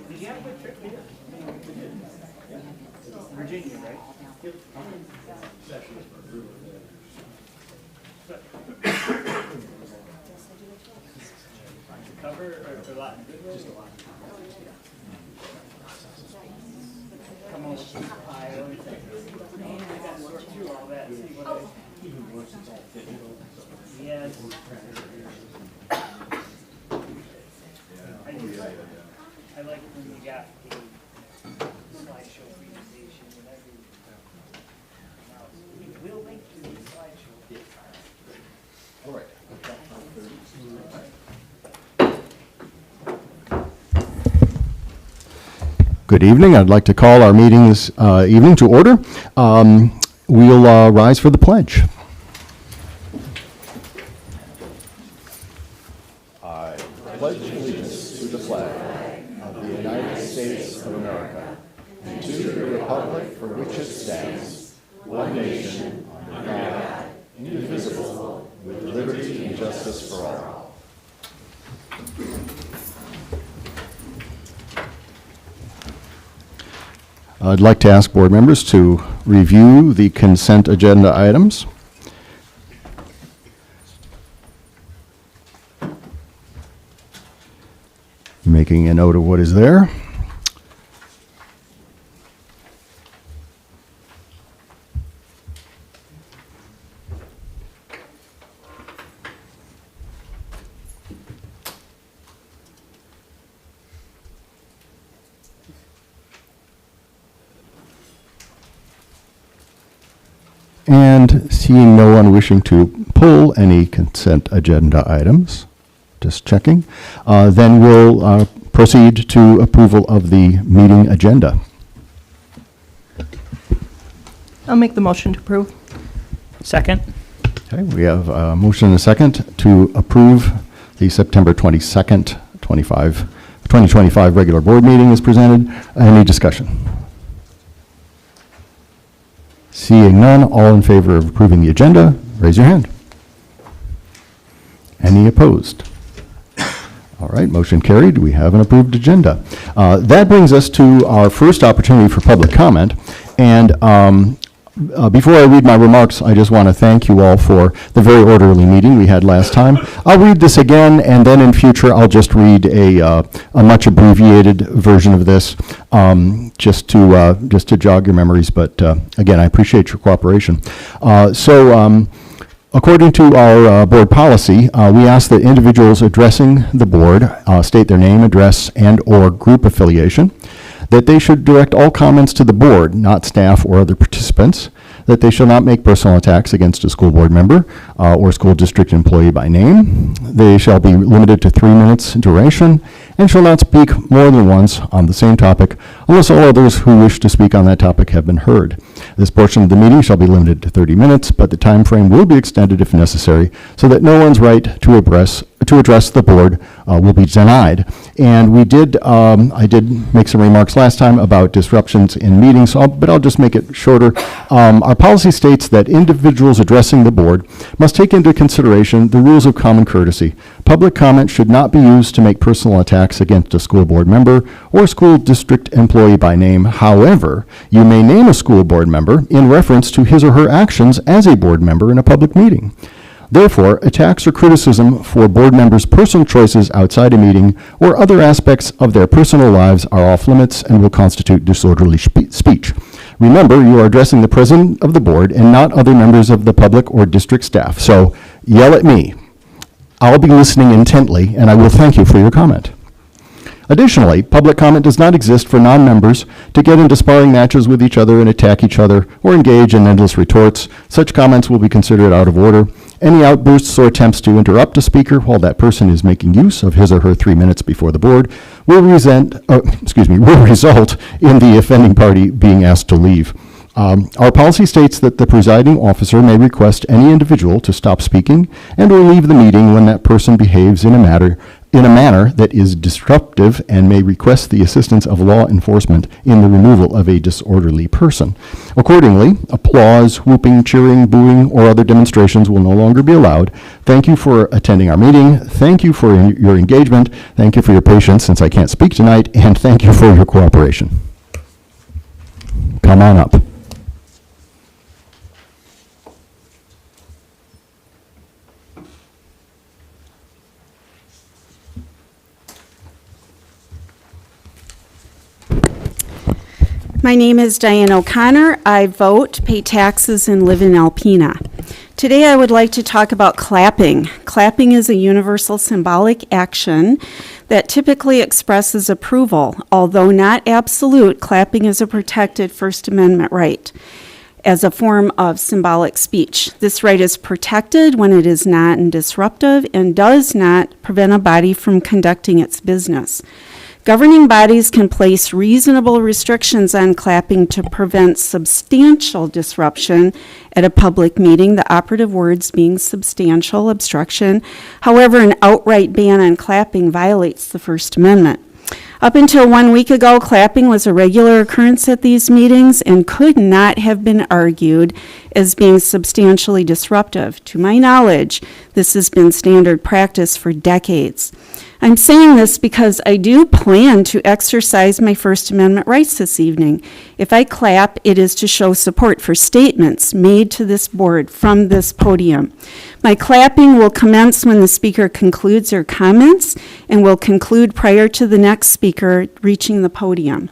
Did you have a good trip? Virginia, right? Yep. Cover or Latin? Just a lot. Come on, I always think. I got to sort through all that and see what even worse, it's all digital. Yes. I like when you got a slideshow presentation and everything. We'll link to the slideshow. All right. Good evening. I'd like to call our meeting this evening to order. We'll rise for the pledge. I pledge allegiance to the flag of the United States of America and to the republic for which it stands, one nation, under God, indivisible, with liberty and justice for all. I'd like to ask board members to review the consent agenda items. Making a note of what is there. And seeing no one wishing to pull any consent agenda items, just checking, then we'll proceed to approval of the meeting agenda. I'll make the motion to approve. Second. Okay, we have a motion and a second to approve the September 22nd, 2025 regular board meeting as presented. Any discussion? Seeing none, all in favor of approving the agenda, raise your hand. Any opposed? All right, motion carried. We have an approved agenda. That brings us to our first opportunity for public comment. And before I read my remarks, I just want to thank you all for the very orderly meeting we had last time. I'll read this again, and then in future I'll just read a much abbreviated version of this, just to jog your memories. But again, I appreciate your cooperation. According to our board policy, we ask that individuals addressing the board state their name, address, and/or group affiliation, that they should direct all comments to the board, not staff or other participants, that they shall not make personal attacks against a school board member or school district employee by name. They shall be limited to 3 minutes duration and shall not speak more than once on the same topic unless all others who wish to speak on that topic have been heard. This portion of the meeting shall be limited to 30 minutes, but the time frame will be extended if necessary so that no one's right to address the board will be denied. And I did make some remarks last time about disruptions in meetings, but I'll just make it shorter. Our policy states that individuals addressing the board must take into consideration the rules of common courtesy. Public comment should not be used to make personal attacks against a school board member or school district employee by name. However, you may name a school board member in reference to his or her actions as a board member in a public meeting. Therefore, attacks or criticism for board members' personal choices outside a meeting or other aspects of their personal lives are off limits and will constitute disorderly speech. Remember, you are addressing the president of the board and not other members of the public or district staff. So yell at me. I'll be listening intently, and I will thank you for your comment. Additionally, public comment does not exist for non-members to get into sparring matches with each other and attack each other or engage in endless retorts. Such comments will be considered out of order. Any outbursts or attempts to interrupt a speaker while that person is making use of his or her 3 minutes before the board will result in the offending party being asked to leave. Our policy states that the presiding officer may request any individual to stop speaking and or leave the meeting when that person behaves in a manner in a manner that is disruptive and may request the assistance of law enforcement in the removal of a disorderly person. Accordingly, applause, whooping, cheering, booing, or other demonstrations will no longer be allowed. Thank you for attending our meeting. Thank you for your engagement. Thank you for your patience since I can't speak tonight, and thank you for your cooperation. Come on up. My name is Diane O'Connor. I vote, pay taxes, and live in Alpena. Today I would like to talk about clapping. Clapping is a universal symbolic action that typically expresses approval. Although not absolute, clapping is a protected First Amendment right as a form of symbolic speech. This right is protected when it is not disruptive and does not prevent a body from conducting its business. Governing bodies can place reasonable restrictions on clapping to prevent substantial disruption at a public meeting, the operative words being substantial obstruction. However, an outright ban on clapping violates the First Amendment. Up until 1 week ago, clapping was a regular occurrence at these meetings and could not have been argued as being substantially disruptive. To my knowledge, this has been standard practice for decades. I'm saying this because I do plan to exercise my First Amendment rights this evening. If I clap, it is to show support for statements made to this board from this podium. My clapping will commence when the speaker concludes their comments and will conclude prior to the next speaker reaching the podium.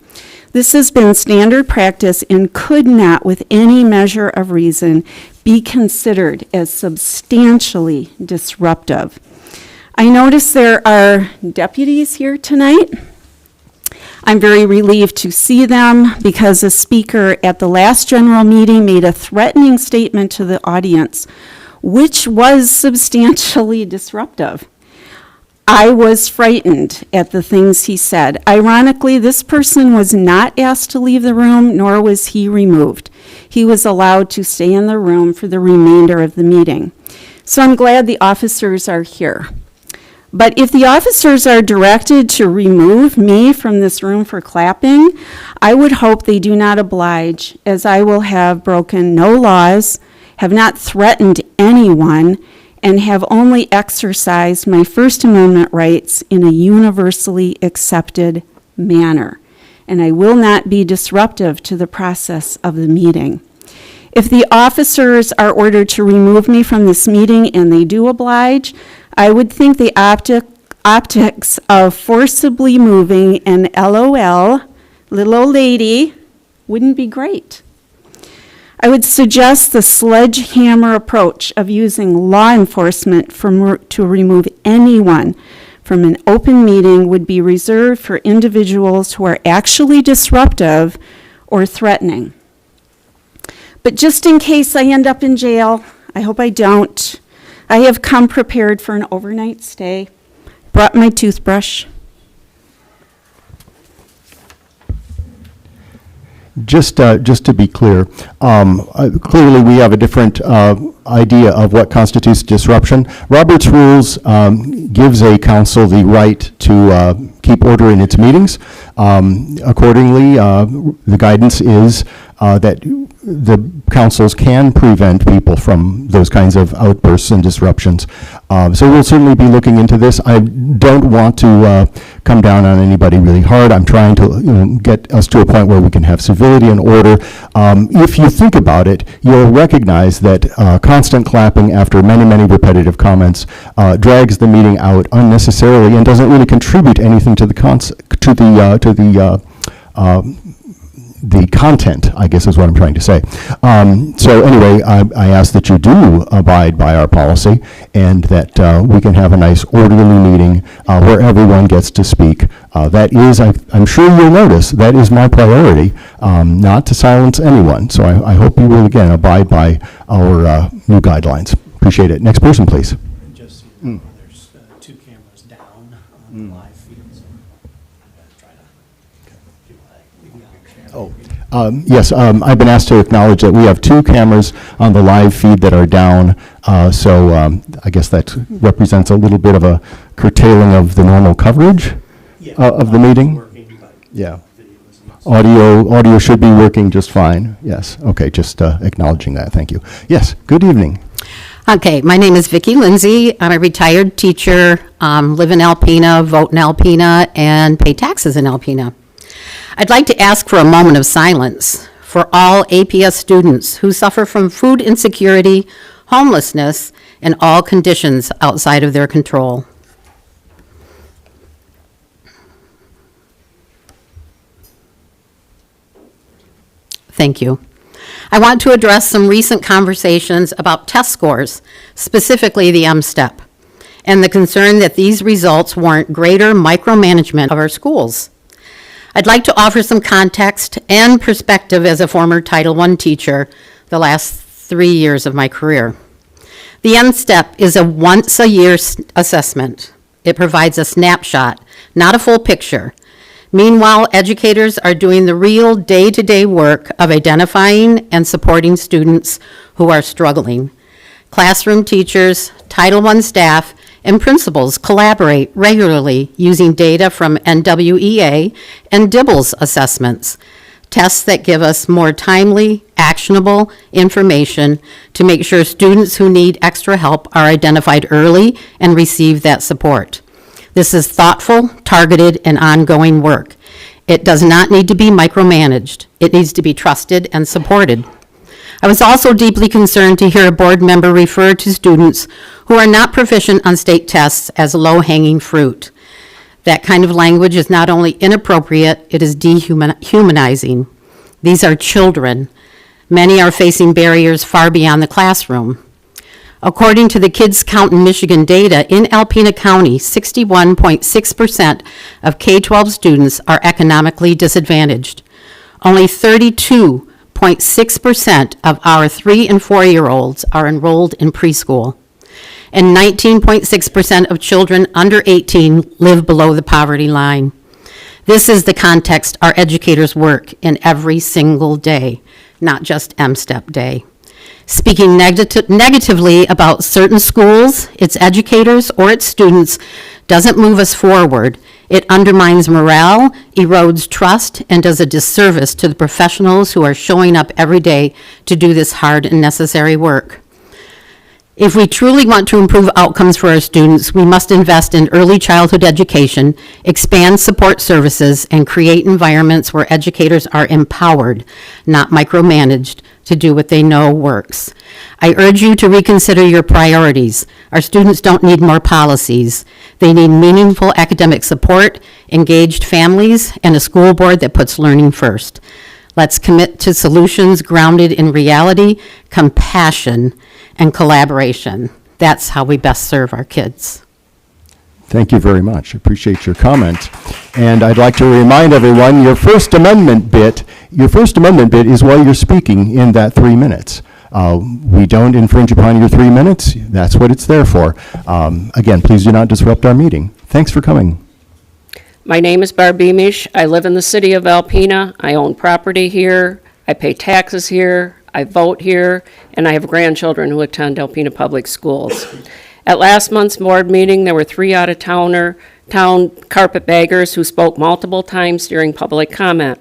This has been standard practice and could not, with any measure of reason, be considered as substantially disruptive. I notice there are deputies here tonight. I'm very relieved to see them because a speaker at the last general meeting made a threatening statement to the audience, which was substantially disruptive. I was frightened at the things he said. Ironically, this person was not asked to leave the room, nor was he removed. He was allowed to stay in the room for the remainder of the meeting. So I'm glad the officers are here. But if the officers are directed to remove me from this room for clapping, I would hope they do not oblige, as I will have broken no laws, have not threatened anyone, and have only exercised my First Amendment rights in a universally accepted manner. And I will not be disruptive to the process of the meeting. If the officers are ordered to remove me from this meeting and they do oblige, I would think the optics of forcibly moving an LOL, little old lady, wouldn't be great. I would suggest the sledgehammer approach of using law enforcement to remove anyone from an open meeting would be reserved for individuals who are actually disruptive or threatening. But just in case I end up in jail, I hope I don't, I have come prepared for an overnight stay. Brought my toothbrush. Just to be clear, clearly we have a different idea of what constitutes disruption. Robert's Rules gives a council the right to keep order in its meetings. Accordingly, the guidance is that the councils can prevent people from those kinds of outbursts and disruptions. So we'll certainly be looking into this. I don't want to come down on anybody really hard. I'm trying to get us to a point where we can have civility and order. If you think about it, you'll recognize that constant clapping after many, many repetitive comments drags the meeting out unnecessarily and doesn't really contribute anything to the the content, I guess is what I'm trying to say. So anyway, I ask that you do abide by our policy and that we can have a nice orderly meeting where everyone gets to speak. That is, I'm sure you'll notice, that is my priority, not to silence anyone. So I hope you will again abide by our new guidelines. Appreciate it. Next person, please. Just so you know, there's 2 cameras down on the live feed, so I'm going to try to, if you like, we can go share. Yes, I've been asked to acknowledge that we have 2 cameras on the live feed that are down, so I guess that represents a little bit of a curtailing of the normal coverage Yeah, of the meeting? Working, but Yeah. video is a must. Audio should be working just fine. Yes. Okay, just acknowledging that. Thank you. Yes, good evening. Okay, my name is Vicki Lindsay. I'm a retired teacher, live in Alpena, vote in Alpena, and pay taxes in Alpena. I'd like to ask for a moment of silence for all APS students who suffer from food insecurity, homelessness, and all conditions outside of their control. Thank you. I want to address some recent conversations about test scores, specifically the M-STEP, and the concern that these results warrant greater micromanagement of our schools. I'd like to offer some context and perspective as a former Title I teacher the last 3 years of my career. The M-STEP is a once-a-year assessment. It provides a snapshot, not a full picture. Meanwhile, educators are doing the real day-to-day work of identifying and supporting students who are struggling. Classroom teachers, Title I staff, and principals collaborate regularly using data from NWEA and DIBELS assessments, tests that give us more timely, actionable information to make sure students who need extra help are identified early and receive that support. This is thoughtful, targeted, and ongoing work. It does not need to be micromanaged. It needs to be trusted and supported. I was also deeply concerned to hear a board member refer to students who are not proficient on state tests as low-hanging fruit. That kind of language is not only inappropriate, it is dehumanizing. These are children. Many are facing barriers far beyond the classroom. According to the Kids Count in Michigan data, in Alpena County, 61.6% of K-12 students are economically disadvantaged. Only 32.6% of our 3- and 4-year-olds are enrolled in preschool, and 19.6% of children under 18 live below the poverty line. This is the context our educators work in every single day, not just M-STEP day. Speaking negatively about certain schools, its educators, or its students doesn't move us forward. It undermines morale, erodes trust, and does a disservice to the professionals who are showing up every day to do this hard and necessary work. If we truly want to improve outcomes for our students, we must invest in early childhood education, expand support services, and create environments where educators are empowered, not micromanaged, to do what they know works. I urge you to reconsider your priorities. Our students don't need more policies. They need meaningful academic support, engaged families, and a school board that puts learning first. Let's commit to solutions grounded in reality, compassion, and collaboration. That's how we best serve our kids. Thank you very much. Appreciate your comment. And I'd like to remind everyone, your First Amendment bit is while you're speaking in that 3 minutes. We don't infringe upon your 3 minutes. That's what it's there for. Again, please do not disrupt our meeting. Thanks for coming. My name is Barb Beamish. I live in the city of Alpena. I own property here. I pay taxes here. I vote here. And I have grandchildren who attend Alpena Public Schools. At last month's board meeting, there were 3 out-of-town carpetbaggers who spoke multiple times during public comment.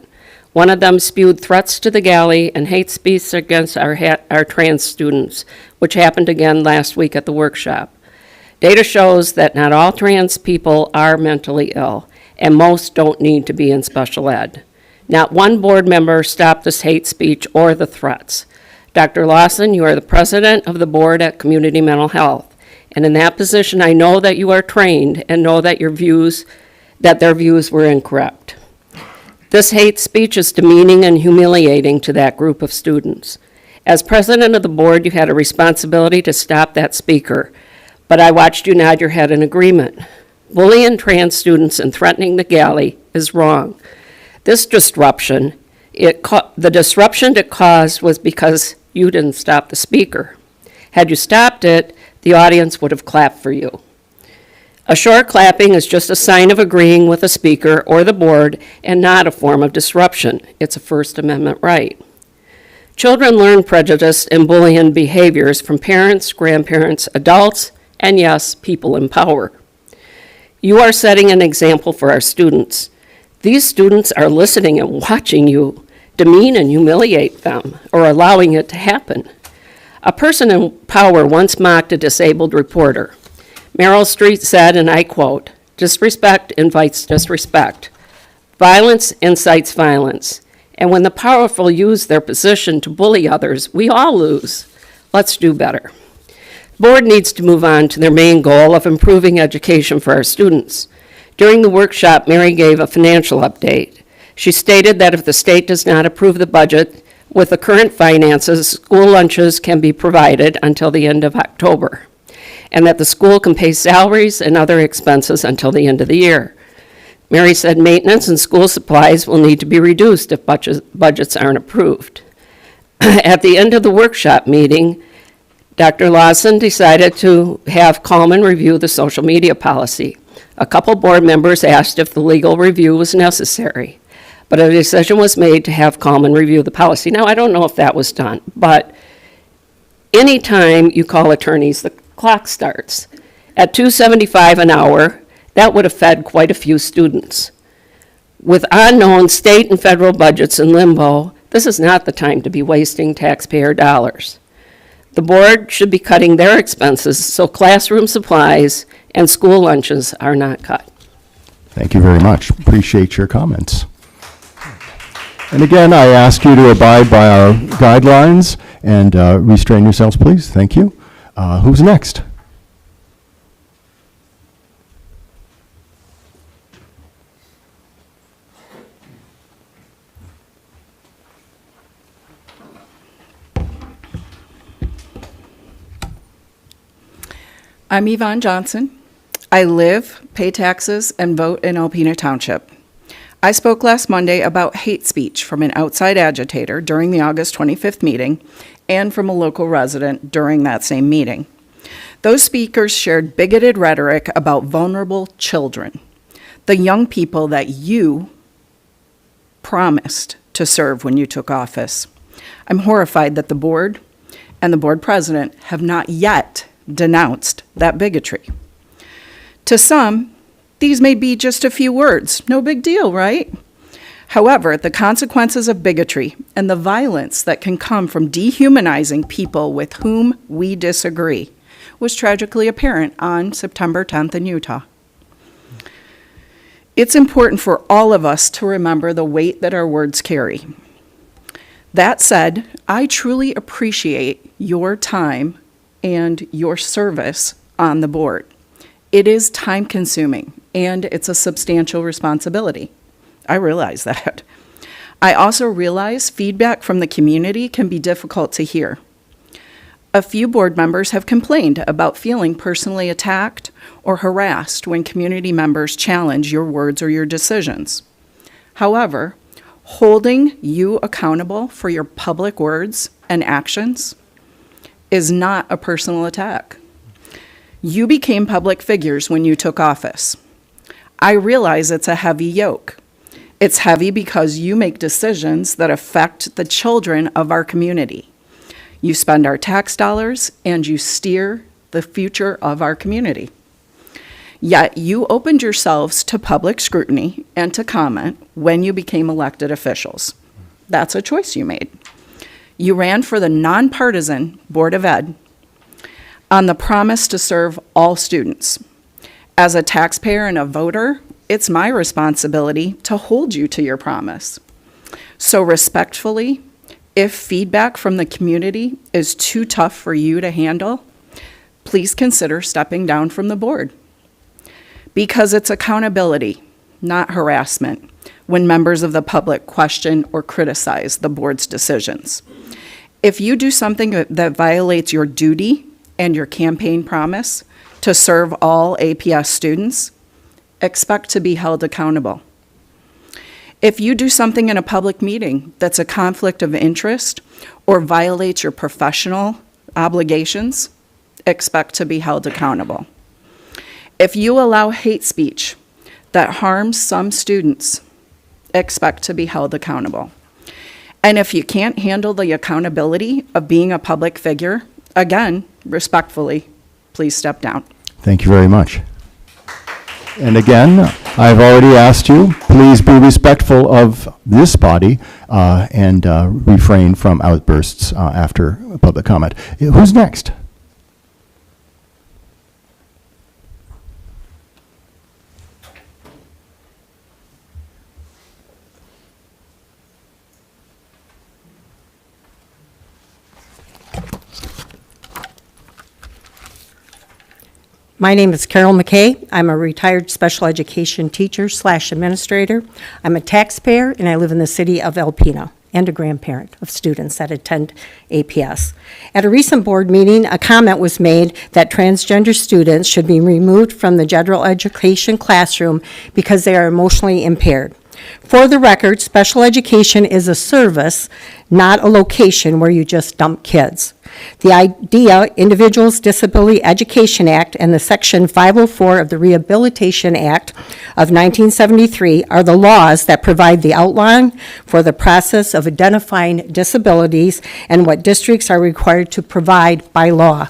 One of them spewed threats to the galley and hate speech against our trans students, which happened again last week at the workshop. Data shows that not all trans people are mentally ill, and most don't need to be in special ed. Not one board member stopped this hate speech or the threats. Dr. Lawson, you are the president of the board at Community Mental Health. And in that position, I know that you are trained and know that their views were incorrect. This hate speech is demeaning and humiliating to that group of students. As president of the board, you had a responsibility to stop that speaker, but I watched you nod your head in agreement. Bullying trans students and threatening the galley is wrong. This disruption, the disruption it caused was because you didn't stop the speaker. Had you stopped it, the audience would have clapped for you. A short clapping is just a sign of agreeing with the speaker or the board and not a form of disruption. It's a First Amendment right. Children learn prejudice and bullying behaviors from parents, grandparents, adults, and yes, people in power. You are setting an example for our students. These students are listening and watching you demean and humiliate them, or allowing it to happen. A person in power once mocked a disabled reporter. Meryl Streep said, and I quote, "Disrespect invites disrespect. Violence incites violence. And when the powerful use their position to bully others, we all lose. Let's do better." The board needs to move on to their main goal of improving education for our students. During the workshop, Mary gave a financial update. She stated that if the state does not approve the budget with the current finances, school lunches can be provided until the end of October, and that the school can pay salaries and other expenses until the end of the year. Mary said maintenance and school supplies will need to be reduced if budgets aren't approved. At the end of the workshop meeting, Dr. Lawson decided to have Coleman review the social media policy. A couple board members asked if the legal review was necessary, but a decision was made to have Coleman review the policy. Now, I don't know if that was done, but anytime you call attorneys, the clock starts. At $2.75 an hour, that would have fed quite a few students. With unknown state and federal budgets in limbo, this is not the time to be wasting taxpayer dollars. The board should be cutting their expenses so classroom supplies and school lunches are not cut. Thank you very much. Appreciate your comments. And again, I ask you to abide by our guidelines and restrain yourselves, please. Thank you. Who's next? I'm Yvonne Johnson. I live, pay taxes, and vote in Alpena Township. I spoke last Monday about hate speech from an outside agitator during the August 25th meeting and from a local resident during that same meeting. Those speakers shared bigoted rhetoric about vulnerable children, the young people that you promised to serve when you took office. I'm horrified that the board and the board president have not yet denounced that bigotry. To some, these may be just a few words, no big deal, right? However, the consequences of bigotry and the violence that can come from dehumanizing people with whom we disagree was tragically apparent on September 10th in Utah. It's important for all of us to remember the weight that our words carry. That said, I truly appreciate your time and your service on the board. It is time-consuming, and it's a substantial responsibility. I realize that. I also realize feedback from the community can be difficult to hear. A few board members have complained about feeling personally attacked or harassed when community members challenge your words or your decisions. However, holding you accountable for your public words and actions is not a personal attack. You became public figures when you took office. I realize it's a heavy yoke. It's heavy because you make decisions that affect the children of our community. You spend our tax dollars and you steer the future of our community. Yet you opened yourselves to public scrutiny and to comment when you became elected officials. That's a choice you made. You ran for the nonpartisan Board of Ed on the promise to serve all students. As a taxpayer and a voter, it's my responsibility to hold you to your promise. So respectfully, if feedback from the community is too tough for you to handle, please consider stepping down from the board. Because it's accountability, not harassment, when members of the public question or criticize the board's decisions. If you do something that violates your duty and your campaign promise to serve all APS students, expect to be held accountable. If you do something in a public meeting that's a conflict of interest or violates your professional obligations, expect to be held accountable. If you allow hate speech that harms some students, expect to be held accountable. And if you can't handle the accountability of being a public figure, again, respectfully, please step down. Thank you very much. And again, I've already asked you, please be respectful of this body and refrain from outbursts after public comment. Who's next? My name is Carol McKay. I'm a retired special education teacher / administrator. I'm a taxpayer, and I live in the city of Alpena, and a grandparent of students that attend APS. At a recent board meeting, a comment was made that transgender students should be removed from the general education classroom because they are emotionally impaired. For the record, special education is a service, not a location where you just dump kids. The IDEA, Individuals Disability Education Act, and the Section 504 of the Rehabilitation Act of 1973 are the laws that provide the outline for the process of identifying disabilities and what districts are required to provide by law.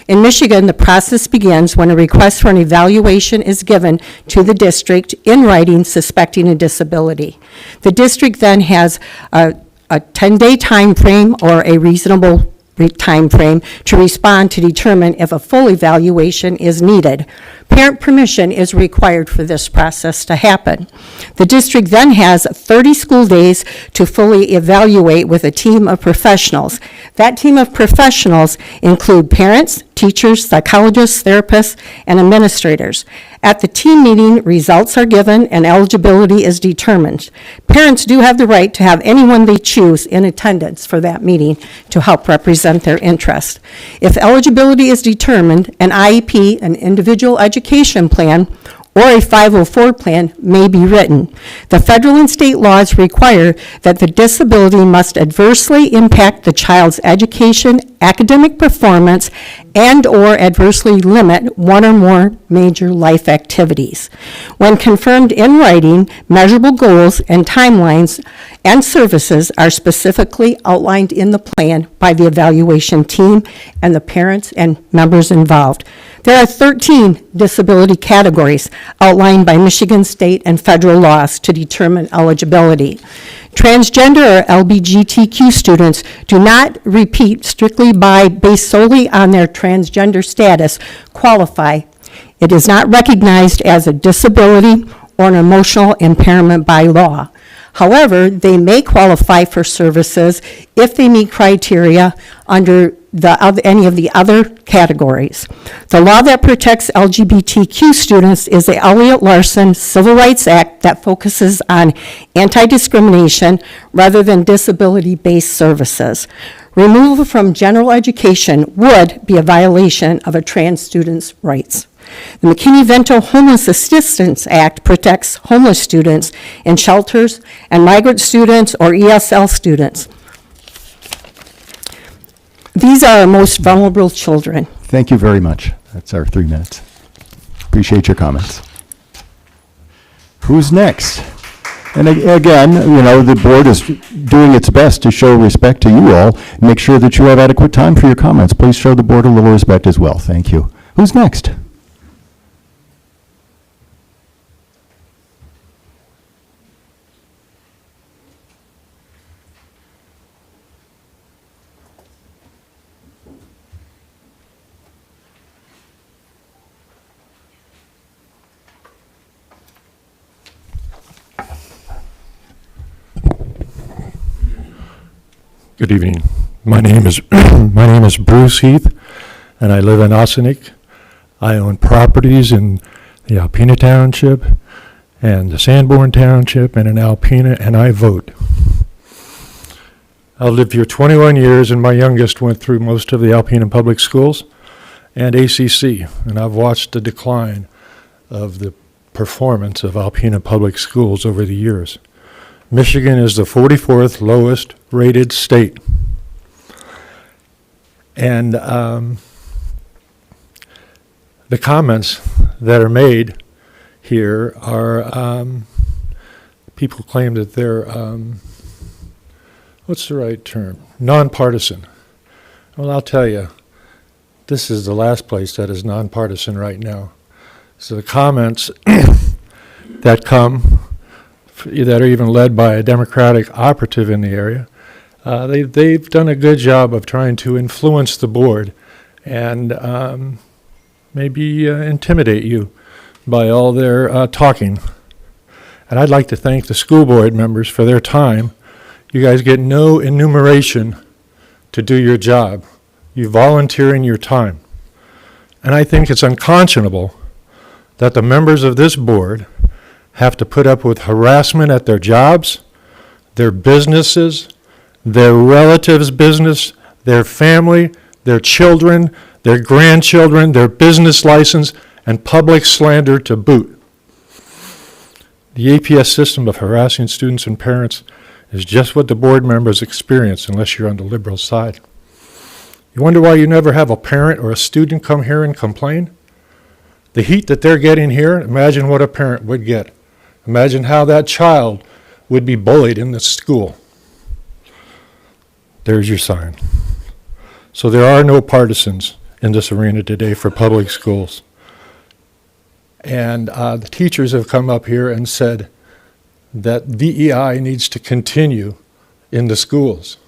In Michigan, the process begins when a request for an evaluation is given to the district in writing suspecting a disability. The district then has a 10-day time frame or a reasonable time frame to respond to determine if a full evaluation is needed. Parent permission is required for this process to happen. The district then has 30 school days to fully evaluate with a team of professionals. That team of professionals include parents, teachers, psychologists, therapists, and administrators. At the team meeting, results are given and eligibility is determined. Parents do have the right to have anyone they choose in attendance for that meeting to help represent their interest. If eligibility is determined, an IEP, an individual education plan, or a 504 plan may be written. The federal and state laws require that the disability must adversely impact the child's education, academic performance, and/or adversely limit one or more major life activities. When confirmed in writing, measurable goals and timelines and services are specifically outlined in the plan by the evaluation team and the parents and members involved. There are 13 disability categories outlined by Michigan state and federal laws to determine eligibility. Transgender or LGBTQ students do not repeat strictly based solely on their transgender status qualify. It is not recognized as a disability or an emotional impairment by law. However, they may qualify for services if they meet criteria under any of the other categories. The law that protects LGBTQ students is the Elliott-Larsen Civil Rights Act that focuses on anti-discrimination rather than disability-based services. Removal from general education would be a violation of a trans student's rights. The McKinney-Vento Homeless Assistance Act protects homeless students in shelters and migrant students or ESL students. These are our most vulnerable children. Thank you very much. That's our 3 minutes. Appreciate your comments. Who's next? And again, you know, the board is doing its best to show respect to you all. Make sure that you have adequate time for your comments. Please show the board a little respect as well. Thank you. Who's next? Good evening. My name is Bruce Heath, and I live in Ossining. I own properties in the Alpena Township and the Sanborn Township and in Alpena, and I vote. I've lived here 21 years, and my youngest went through most of the Alpena Public Schools and ACC, and I've watched the decline of the performance of Alpena Public Schools over the years. Michigan is the 44th lowest rated state. And the comments that are made here are, people claim that they're, what's the right term? Nonpartisan. Well, I'll tell you, this is the last place that is nonpartisan right now. So the comments that come, that are even led by a Democratic operative in the area. They've done a good job of trying to influence the board and maybe intimidate you by all their talking. And I'd like to thank the school board members for their time. You guys get no enumeration to do your job. You volunteer in your time. And I think it's unconscionable that the members of this board have to put up with harassment at their jobs, their businesses, their relatives' business, their family, their children, their grandchildren, their business license, and public slander to boot. The APS system of harassing students and parents is just what the board members experience unless you're on the liberal side. You wonder why you never have a parent or a student come here and complain? The heat that they're getting here, imagine what a parent would get. Imagine how that child would be bullied in the school. There's your sign. So there are no partisans in this arena today for public schools. And the teachers have come up here and said that DEI needs to continue in the schools.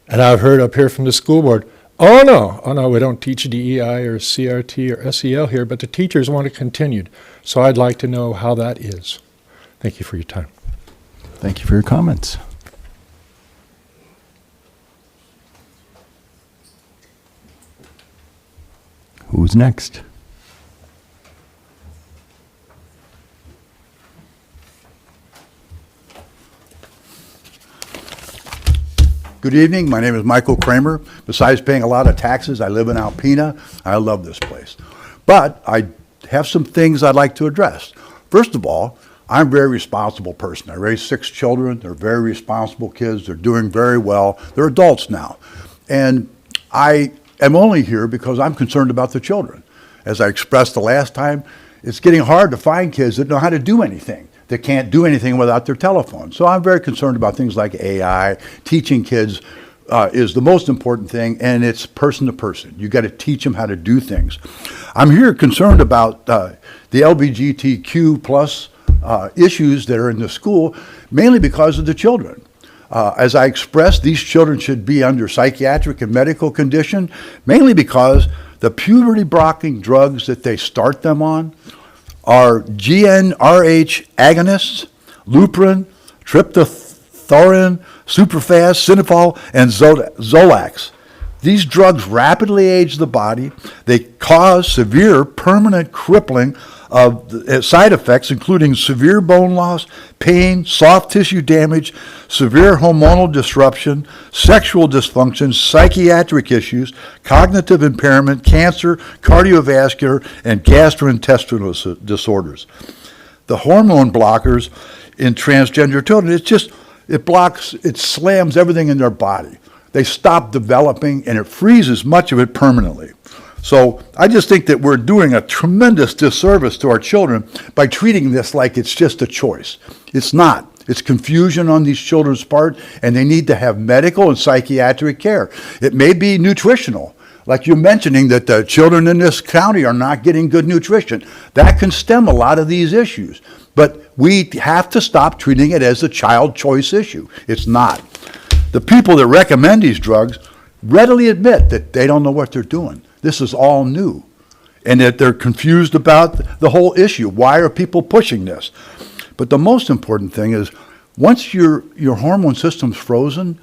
And I've heard up here from the school board, oh no, we don't teach DEI or CRT or SEL here, but the teachers want it continued. So I'd like to know how that is. Thank you for your time. Thank you for your comments. Who's next? Good evening. My name is Michael Kramer. Besides paying a lot of taxes, I live in Alpena. I love this place. But I have some things I'd like to address. First of all, I'm a very responsible person. I raised 6 children. They're very responsible kids. They're doing very well. They're adults now. And I am only here because I'm concerned about the children. As I expressed the last time, it's getting hard to find kids that know how to do anything. They can't do anything without their telephone. So I'm very concerned about things like AI. Teaching kids is the most important thing, and it's person to person. You got to teach them how to do things. I'm here concerned about the LGBTQ plus issues that are in the school, mainly because of the children. As I expressed, these children should be under psychiatric and medical condition, mainly because the puberty-blocking drugs that they start them on are GnRH agonists, Lupron, tryptophan, Superfast, Cinefol, and Zolax. These drugs rapidly age the body. They cause severe permanent crippling of side effects, including severe bone loss, pain, soft tissue damage, severe hormonal disruption, sexual dysfunction, psychiatric issues, cognitive impairment, cancer, cardiovascular, and gastrointestinal disorders. The hormone blockers in transgender children, it slams everything in their body. They stop developing, and it freezes much of it permanently. So I just think that we're doing a tremendous disservice to our children by treating this like it's just a choice. It's not. It's confusion on these children's part, and they need to have medical and psychiatric care. It may be nutritional, like you're mentioning that the children in this county are not getting good nutrition. That can stem a lot of these issues. But we have to stop treating it as a child choice issue. It's not. The people that recommend these drugs readily admit that they don't know what they're doing. This is all new, and that they're confused about the whole issue. Why are people pushing this? But the most important thing is, once your hormone system's frozen,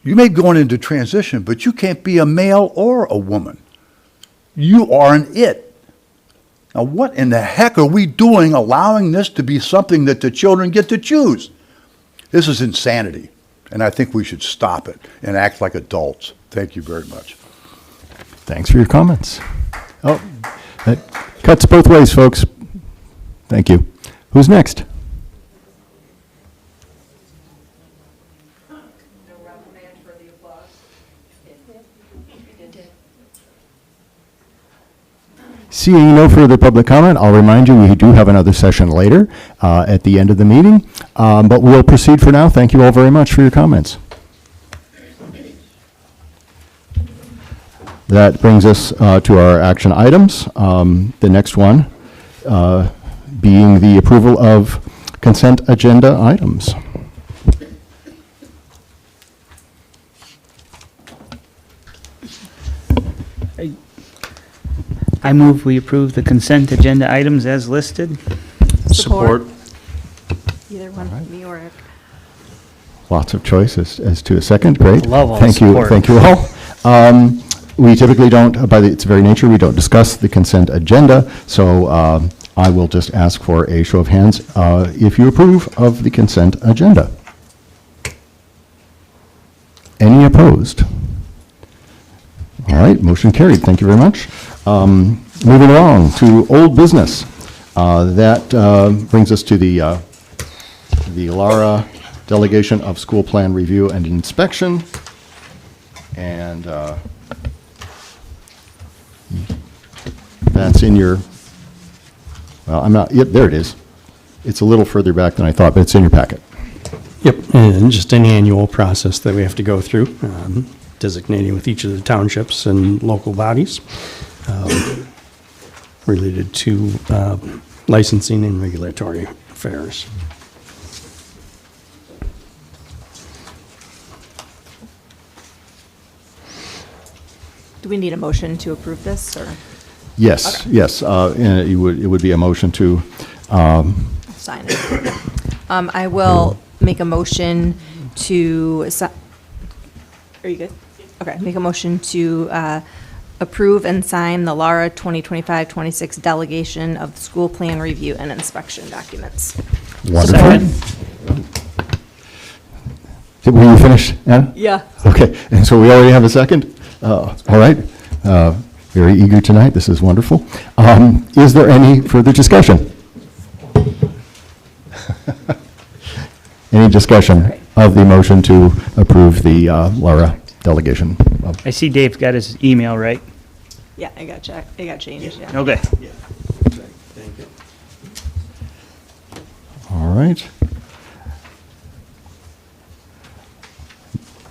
you may be going into transition, but you can't be a male or a woman. You are an it. Now, what in the heck are we doing allowing this to be something that the children get to choose? This is insanity, and I think we should stop it and act like adults. Thank you very much. Thanks for your comments. Oh, that cuts both ways, folks. Thank you. Who's next? Seeing no further public comment, I'll remind you we do have another session later at the end of the meeting, but we'll proceed for now. Thank you all very much for your comments. That brings us to our action items. The next one, being the approval of consent agenda items. I move we approve the consent agenda items as listed. Support. Either one, me or Eric. Lots of choices as to a second. Great. Love all Thank you. support. Thank you all. We typically don't, by its very nature, we don't discuss the consent agenda, so I will just ask for a show of hands if you approve of the consent agenda. Any opposed? All right, motion carried. Thank you very much. Moving along to old business. That brings us to the Lara delegation of school plan review and inspection. And that's in your, well, I'm not, yep, there it is. It's a little further back than I thought, but it's in your packet. Yep, and just an annual process that we have to go through, designating with each of the townships and local bodies related to licensing and regulatory affairs. Do we need a motion to approve this, or Yes, yes, and it would be a motion to, sign it? I will make a motion to, are you good? Okay, make a motion to approve and sign the Lara 2025-26 delegation of school plan review and inspection documents. wonderful. Were you finished, Anna? Yeah. Okay, and so we already have a second? All right. Very eager tonight. This is wonderful. Is there any further discussion? Any discussion of the motion to approve the Lara delegation? I see Dave's got his email, right? Yeah, I got checked. It got changed, yeah. Okay. Thank you. All right.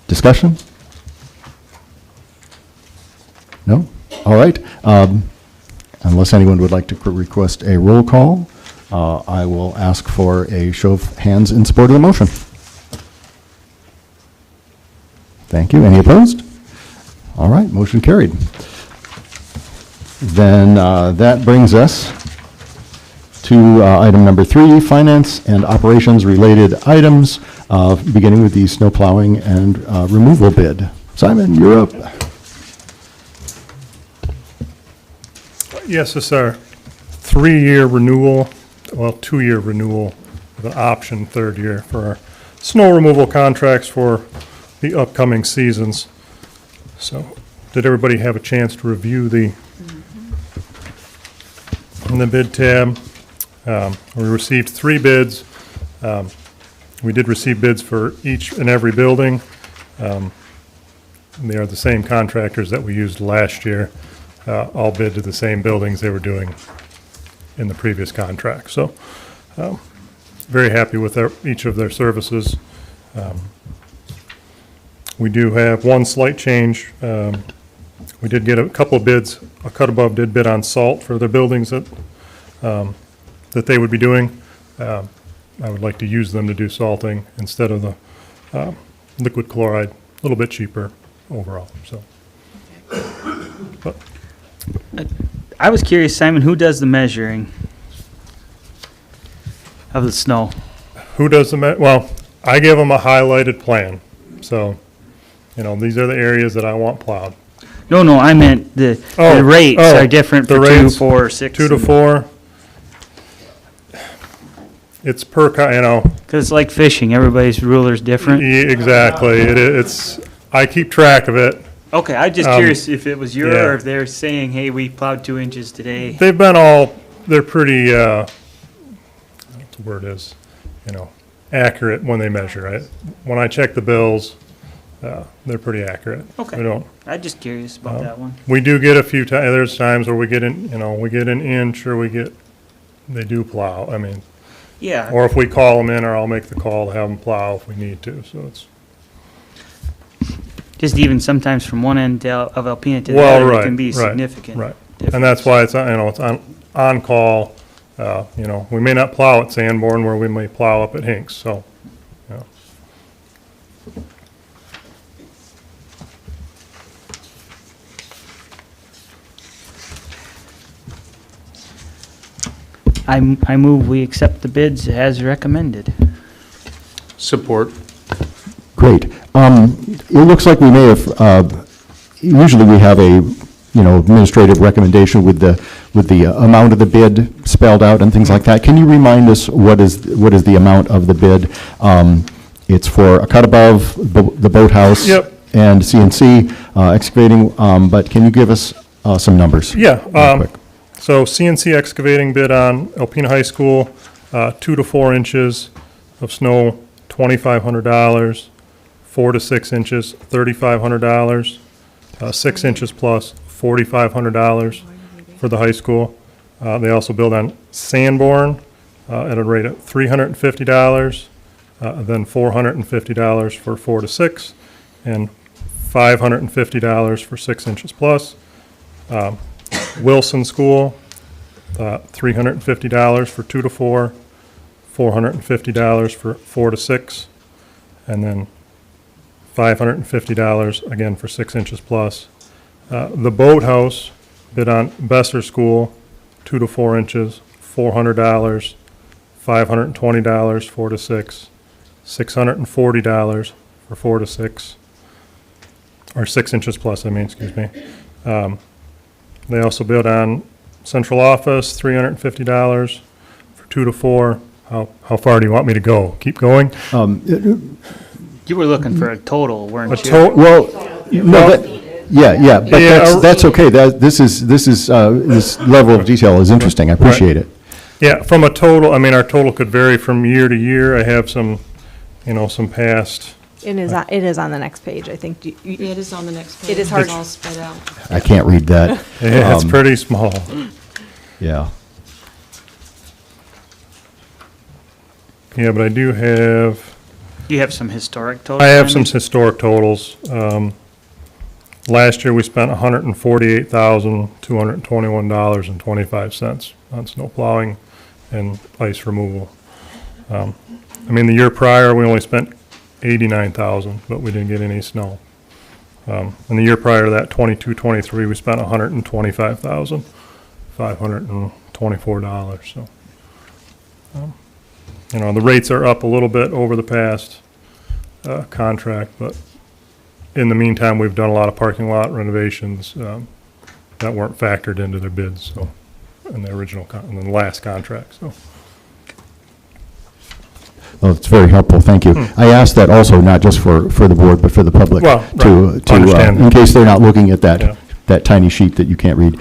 Discussion? No? All right. Unless anyone would like to request a roll call, I will ask for a show of hands in support of the motion. Thank you. Any opposed? All right, motion carried. Then that brings us to item number 3, finance and operations related items, beginning with the snow plowing and removal bid. Simon, you're up. Yes, it's our 3-year renewal, well, 2-year renewal with an option 3rd year for our snow removal contracts for the upcoming seasons. So, did everybody have a chance to review the in the bid tab? We received 3 bids. We did receive bids for each and every building. They are the same contractors that we used last year. All bid to the same buildings they were doing in the previous contract. So, very happy with each of their services. We do have one slight change. We did get a couple of bids. A Cut Above did bid on salt for their buildings that they would be doing. I would like to use them to do salting instead of the liquid chloride, a little bit cheaper overall. So, but I was curious, Simon, who does the measuring of the snow? who does the well, I give them a highlighted plan. So, these are the areas that I want plowed. No, I meant the rates are different for 2, 4, 6. 2 to 4. It's per, Because it's like fishing, everybody's ruler's different. exactly. It's, I keep track of it. Okay, I'm just curious if it was or if they're saying, hey, we plowed 2 inches today. They've been they're pretty, what the word is, accurate when they measure, right? When I check the bills, they're pretty accurate. Okay. I'm just curious about that one. We do get a few times, there's times where we get we get an inch or they do plow. I mean, Yeah. or if we call them in, or I'll make the call to have them plow if we need to, so it's. Just even sometimes from one end of Alpena to the Well, other, right, it can be right, significant. Right, and that's why it's, it's on call, You know, we may not plow at Sanborn where we may plow up at Hinks, so, you know. I move we accept the bids as recommended. Support. Great. It looks like we may have, usually we have a, you know, administrative recommendation with the amount of the bid spelled out and things like that. Can you remind us what is the amount of the bid? It's for a cut above the boathouse. Yep. And CNC excavating, but can you give us some numbers? Yeah, real quick? so CNC excavating bid on Alpena High School, 2 to 4 inches of snow, $2,500, 4 to 6 inches, $3,500, 6 inches plus, $4,500 for the high school. They also bid on Sanborn at a rate of $350, then $450 for 4 to 6, and $550 for 6 inches plus. Wilson School, $350 for 2 to 4, $450 for 4 to 6, and then $550 again for 6 inches plus. The boathouse bid on Besser School, 2 to 4 inches, $400, $520 4 to 6, $640 for 4 to 6, or 6 inches plus, I mean, excuse me. They also bid on Central Office, $350 for 2 to 4. How far do you want me to go? Keep going? You were looking for a total, weren't you? Well, no, yeah, but that's okay. This level of detail is interesting. I appreciate it. Yeah, from a total, I mean, our total could vary from year to year. I have some, you know, some past. It is on the next page, I think. Yeah, it is on the next page. It is hard. It's all spread out. I can't read that. Yeah, it's pretty small. Yeah. Yeah, but I do have. You have some historic totals? I have some historic totals. Last year, we spent $148,221.25 on snow plowing and ice removal. I mean, the year prior, we only spent $89,000, but we didn't get any snow. And the year prior to that, 22-23, we spent $125,524. So, you know, the rates are up a little bit over the past contract, but in the meantime, we've done a lot of parking lot renovations that weren't factored into their bids, so, in the original, in the last contract, so. Well, it's very helpful, thank you. I asked that also not just for the board, but for the public. Well, right. Understand. In case they're not looking at Yeah. that tiny sheet that you can't read.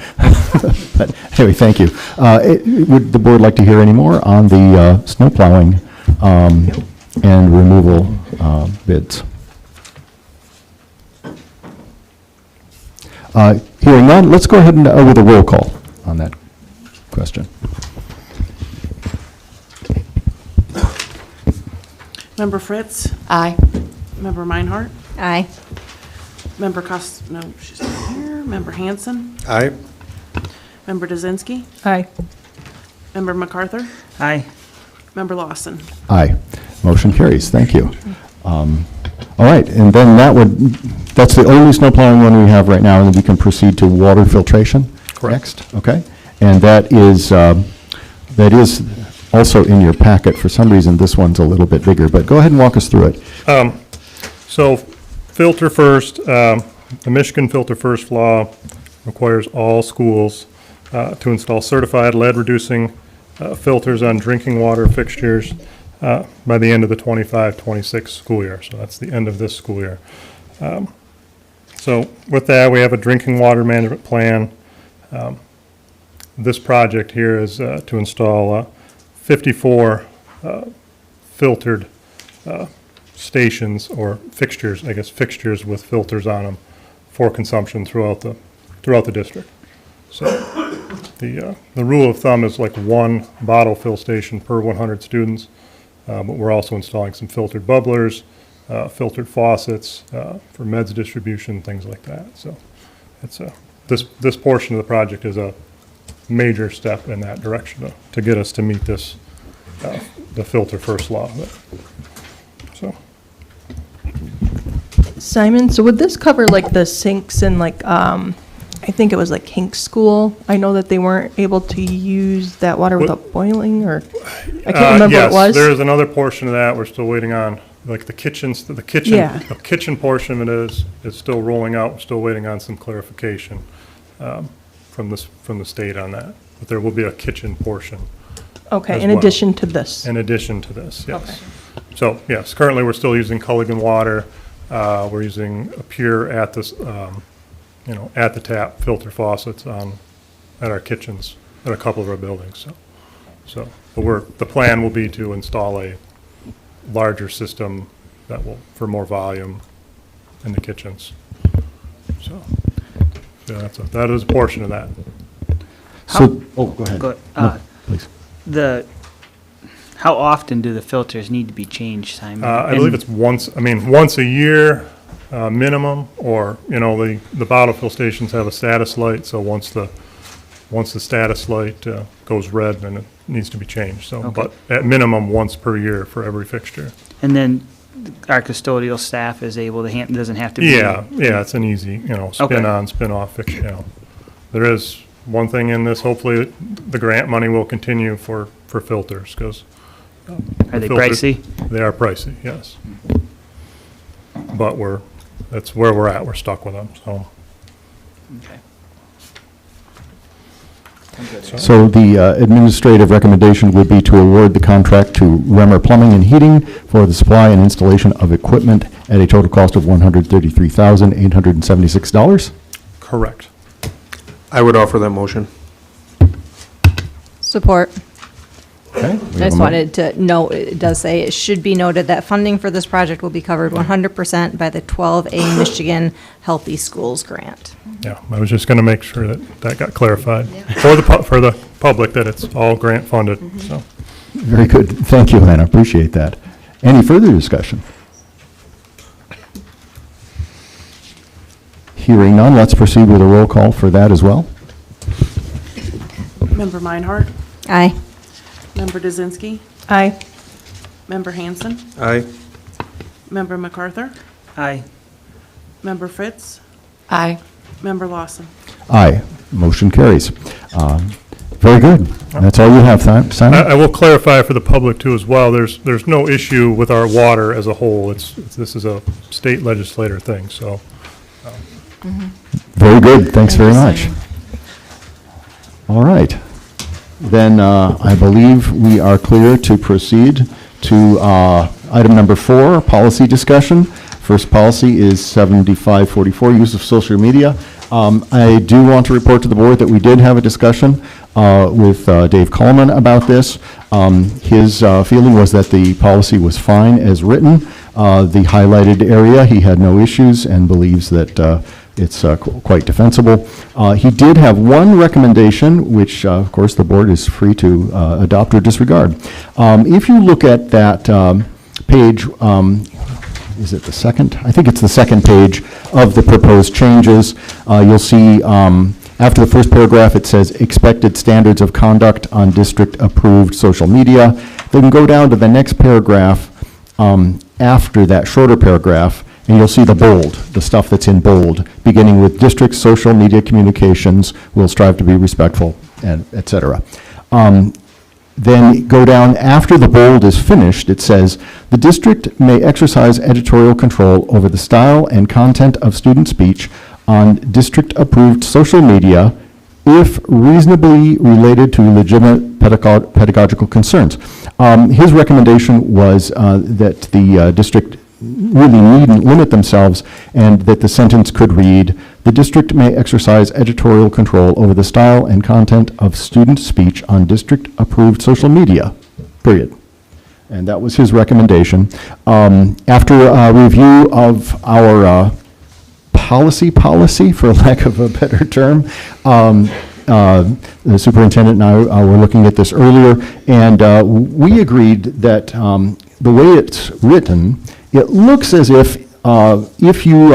But anyway, thank you. Would the board like to hear any more on the snow plowing and removal bids? Hearing none, let's go ahead and with a roll call on that question. Member Fritz? Aye. Member Meinhardt? Aye. Member no, she's not here. Member Hanson? Aye. Member Dzinski? Aye. Member MacArthur? Aye. Member Lawson? Aye. Motion carries. Thank you. All right, and then that's the only snow plowing one we have right now, and then we can proceed to water filtration next. Okay? And that is also in your packet. For some reason, this one's a little bit bigger, but go ahead and walk us through it. So filter first, the Michigan Filter First law requires all schools to install certified lead-reducing filters on drinking water fixtures by the end of the 25-26 school year. So that's the end of this school year. So with that, we have a drinking water management plan. This project here is to install 54 filtered stations or fixtures, I guess fixtures with filters on them for consumption throughout the district. So the rule of thumb is like 1 bottle fill station per 100 students, but we're also installing some filtered bubblers, filtered faucets for meds distribution, things like that. So it's this portion of the project is a major step in that direction to get us to meet this, the filter first law. So. Simon, so would this cover like the sinks and like, I think it was like Hinks School? I know that they weren't able to use that water without boiling, or I can't remember what it was. Yes, there's another portion of that we're still waiting on, like the kitchens, the kitchen portion of it is still rolling out. We're still waiting on some clarification from the state on that. But there will be a kitchen portion. Okay, as in well. addition to this. In addition to this, yes. Okay. So, yes, currently we're still using Culligan water. We're using a pure at this, at the tap filter faucets at our kitchens at a couple of our buildings. But the plan will be to install a larger system that will, for more volume in the kitchens. So, yeah, that is a portion of that. So, go ahead. No, please. How often do the filters need to be changed, Simon? I believe it's once a year minimum, or, the bottle fill stations have a status light, so once the status light goes red, then it needs to be changed. So, Okay. but at minimum, once per year for every fixture. And then our custodial staff is able to doesn't have to be. Yeah, it's an easy, spin on, spin off fixture, There is one thing in this, hopefully the grant money will continue for filters, because. Are they pricey? They are pricey, yes. But that's where we're at. We're stuck with them, so. Okay. So the administrative recommendation would be to award the contract to Remmer Plumbing and Heating for the supply and installation of equipment at a total cost of $133,876. Correct. I would offer that motion. Support. Okay. I just wanted to note, it does say, it should be noted that funding for this project will be covered 100% by the 12A Michigan Healthy Schools Grant. Yeah, I was just going to make sure that got clarified for the public, that it's all grant funded, so. Very good. Thank you, Hannah. Appreciate that. Any further discussion? Hearing none, let's proceed with a roll call for that as well. Member Meinhardt? Aye. Member Dzinski? Aye. Member Hanson? Aye. Member MacArthur? Aye. Member Fritz? Aye. Member Lawson? Aye. Motion carries. Very good. That's all you have, Simon? I will clarify for the public too as well, there's no issue with our water as a whole. This is a state legislator thing, so. Very good. Thanks very much. All right. Then I believe we are clear to proceed to item number 4, policy discussion. First policy is 7544, use of social media. I do want to report to the board that we did have a discussion with Dave Coleman about this. His feeling was that the policy was fine as written. The highlighted area, he had no issues and believes that it's quite defensible. He did have one recommendation, which, of course, the board is free to adopt or disregard. If you look at that page, is it the second? I think it's the second page of the proposed changes. You'll see after the first paragraph, it says expected standards of conduct on district-approved social media. Then go down to the next paragraph after that shorter paragraph, and you'll see the bold, the stuff that's in bold, beginning with district social media communications will strive to be respectful, and et cetera. Then go down after the bold is finished, it says, the district may exercise editorial control over the style and content of student speech on district-approved social media if reasonably related to legitimate pedagogical concerns. His recommendation was that the district really needn't limit themselves, and that the sentence could read, the district may exercise editorial control over the style and content of student speech on district-approved social media, period. And that was his recommendation. After a review of our policy, for lack of a better term, the superintendent and I were looking at this earlier, and we agreed that the way it's written, it looks as if you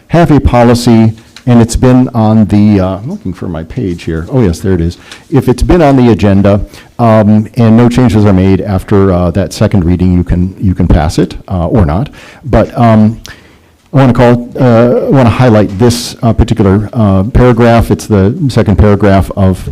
have a policy and it's been on the, I'm looking for my page here. Oh, yes, there it is. If it's been on the agenda and no changes are made after that second reading, you can pass it or not. But I want to highlight this particular paragraph. It's the second paragraph of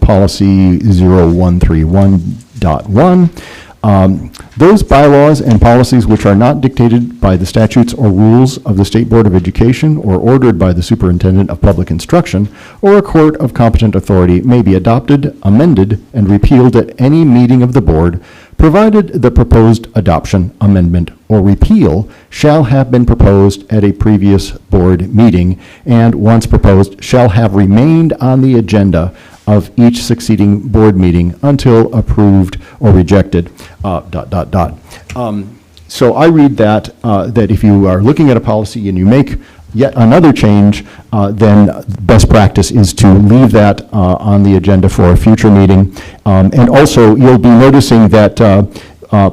policy 0131.1. Those bylaws and policies which are not dictated by the statutes or rules of the State Board of Education or ordered by the Superintendent of Public Instruction or a court of competent authority may be adopted, amended, and repealed at any meeting of the board, provided the proposed adoption, amendment, or repeal shall have been proposed at a previous board meeting and, once proposed, shall have remained on the agenda of each succeeding board meeting until approved or rejected, ... So I read that, that if you are looking at a policy and you make yet another change, then best practice is to leave that on the agenda for a future meeting. And also, you'll be noticing that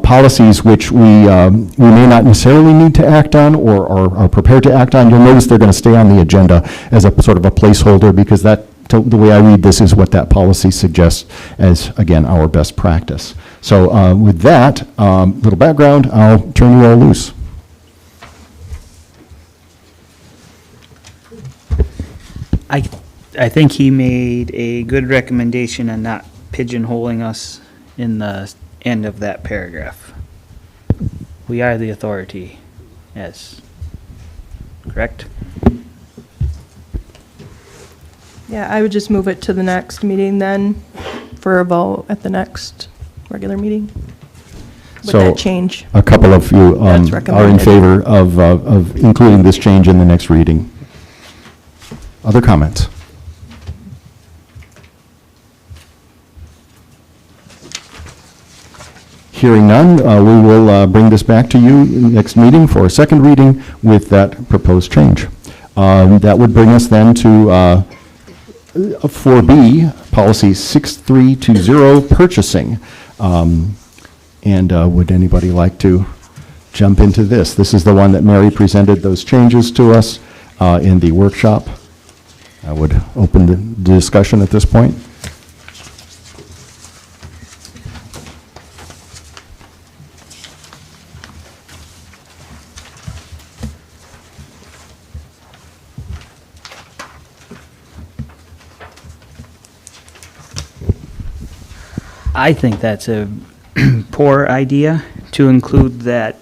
policies which we may not necessarily need to act on or are prepared to act on, you'll notice they're going to stay on the agenda as a sort of a placeholder, because that, the way I read this, is what that policy suggests as, again, our best practice. So with that little background, I'll turn you all loose. I think he made a good recommendation on not pigeonholing us in the end of that paragraph. We are the authority, yes. Correct? Yeah, I would just move it to the next meeting then for a vote at the next regular meeting with So that change. a couple of you That's are in recommended. favor of including this change in the next reading. Other comments? Hearing none, we will bring this back to you next meeting for a second reading with that proposed change. That would bring us then to 4B, policy 6320, purchasing. And would anybody like to jump into this? This is the one that Mary presented those changes to us in the workshop. I would open the discussion at this point. I think that's a poor idea to include that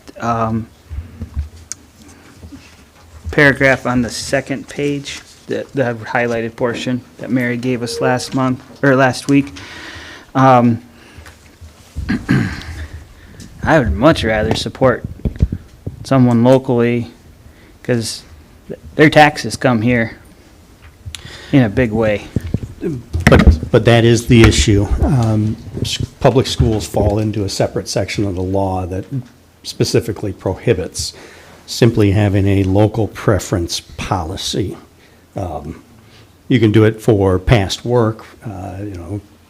paragraph on the second page, the highlighted portion that Mary gave us last month, or last week. I would much rather support someone locally, because their taxes come here in a big way. But that is the issue. Public schools fall into a separate section of the law that specifically prohibits simply having a local preference policy. You can do it for past work,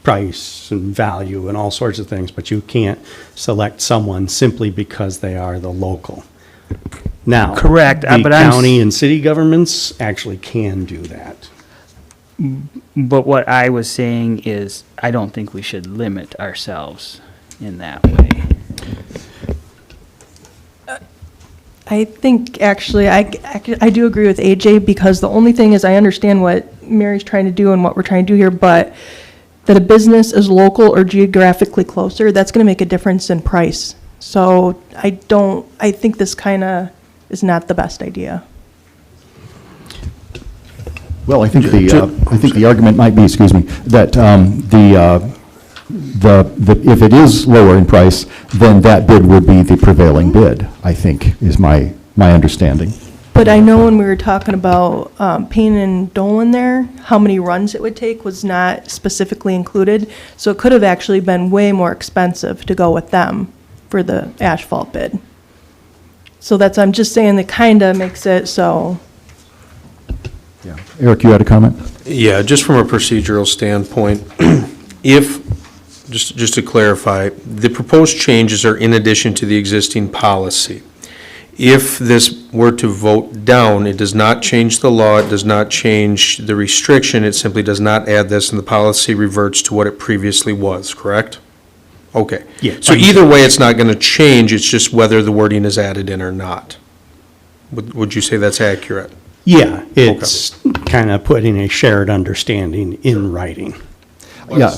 price and value and all sorts of things, but you can't select someone simply because they are the local. Now, Correct, the but I'm county and city governments actually can do that. But what I was saying is, I don't think we should limit ourselves in that way. I think actually, I do agree with AJ, because the only thing is, I understand what Mary's trying to do and what we're trying to do here, but that a business is local or geographically closer, that's going to make a difference in price. So I think this kind of is not the best idea. Well, I think the argument might be, excuse me, that if it is lower in price, then that bid would be the prevailing bid, I think, is my understanding. But I know when we were talking about Payne and Dolan there, how many runs it would take was not specifically included. So it could have actually been way more expensive to go with them for the asphalt bid. So I'm just saying that kind of makes it so. Yeah. Eric, you had a comment? Yeah, just from a procedural standpoint, just to clarify, the proposed changes are in addition to the existing policy. if this were to vote down, it does not change the law, it does not change the restriction, it simply does not add this, and the policy reverts to what it previously was, correct? Okay. Yeah. So either way, it's not going to change, it's just whether the wording is added in or not. Would you say that's accurate? Yeah, it's kind of putting a shared understanding in writing. Yeah.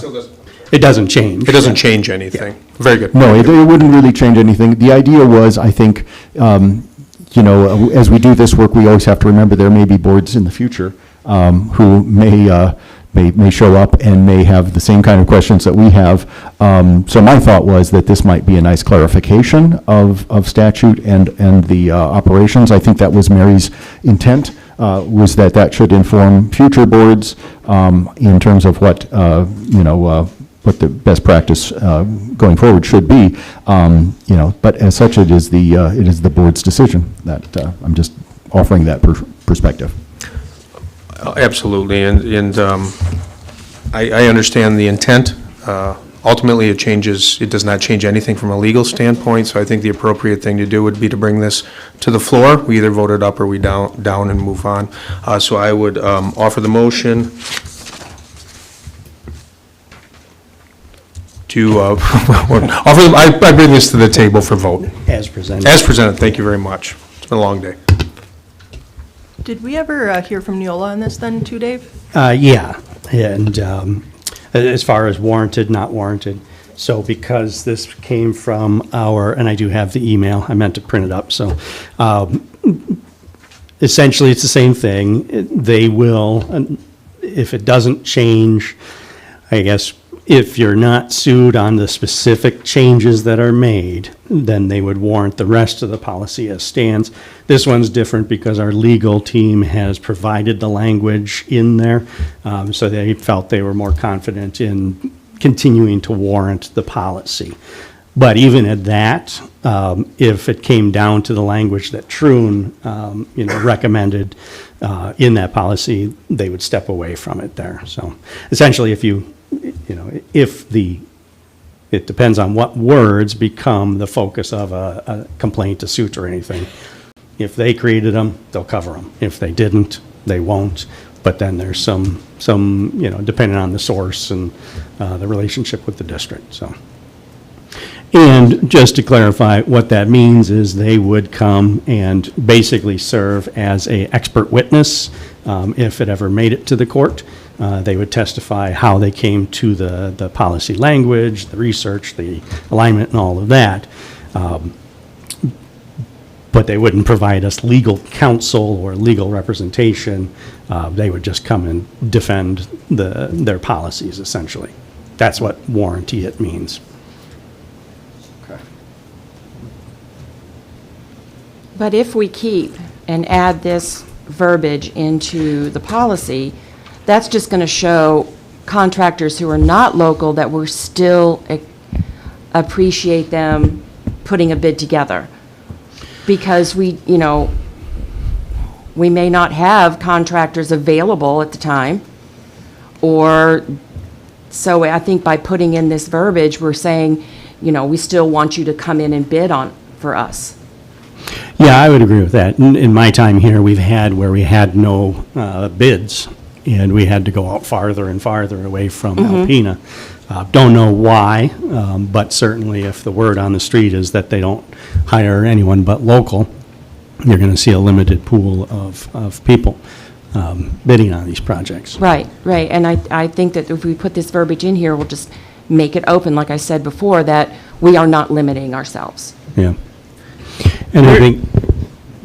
It doesn't change. It doesn't change anything. Very good. No, it wouldn't really change anything. The idea was, I think, as we do this work, we always have to remember there may be boards in the future who may show up and may have the same kind of questions that we have. So my thought was that this might be a nice clarification of statute and the operations. I think that was Mary's intent, was that should inform future boards in terms of what the best practice going forward should be. But as such, it is the board's decision. That I'm just offering that perspective. Absolutely, and I understand the intent. Ultimately, it does not change anything from a legal standpoint, so I think the appropriate thing to do would be to bring this to the floor. We either vote it up or we down and move on. So I would offer the motion to, I bring this to the table for vote. As presented. As presented, thank you very much. It's been a long day. Did we ever hear from Neola on this then, too, Dave? Yeah, and as far as warranted, not warranted, so because this came from and I do have the email, I meant to print it up, so essentially it's the same thing. They will, if it doesn't change, I guess, if you're not sued on the specific changes that are made, then they would warrant the rest of the policy as stands. This one's different because our legal team has provided the language in there, so they felt they were more confident in continuing to warrant the policy. But even at that, if it came down to the language that Troon, recommended in that policy, they would step away from it there. So essentially, it depends on what words become the focus of a complaint, a suit, or anything. If they created them, they'll cover them. If they didn't, they won't. But then there's some depending on the source and the relationship with the district. So, and just to clarify, what that means is they would come and basically serve as a expert witness if it ever made it to the court. They would testify how they came to the policy language, the research, the alignment, and all of that. But they wouldn't provide us legal counsel or legal representation. They would just come and defend their policies, essentially. That's what warranty it means. Okay. But if we keep and add this verbiage into the policy, that's just going to show contractors who are not local that we still appreciate them putting a bid together. Because we may not have contractors available at the time, so I think by putting in this verbiage, we're saying, we still want you to come in and bid for us. Yeah, I would agree with that. In my time here, we've had where we had no bids, and we had to go out farther and farther away from Alpena. Don't know why, but certainly if the word on the street is that they don't hire anyone but local, you're going to see a limited pool of people bidding on these projects. Right. And I think that if we put this verbiage in here, we'll just make it open, like I said before, that we are not limiting ourselves. Yeah. And I think,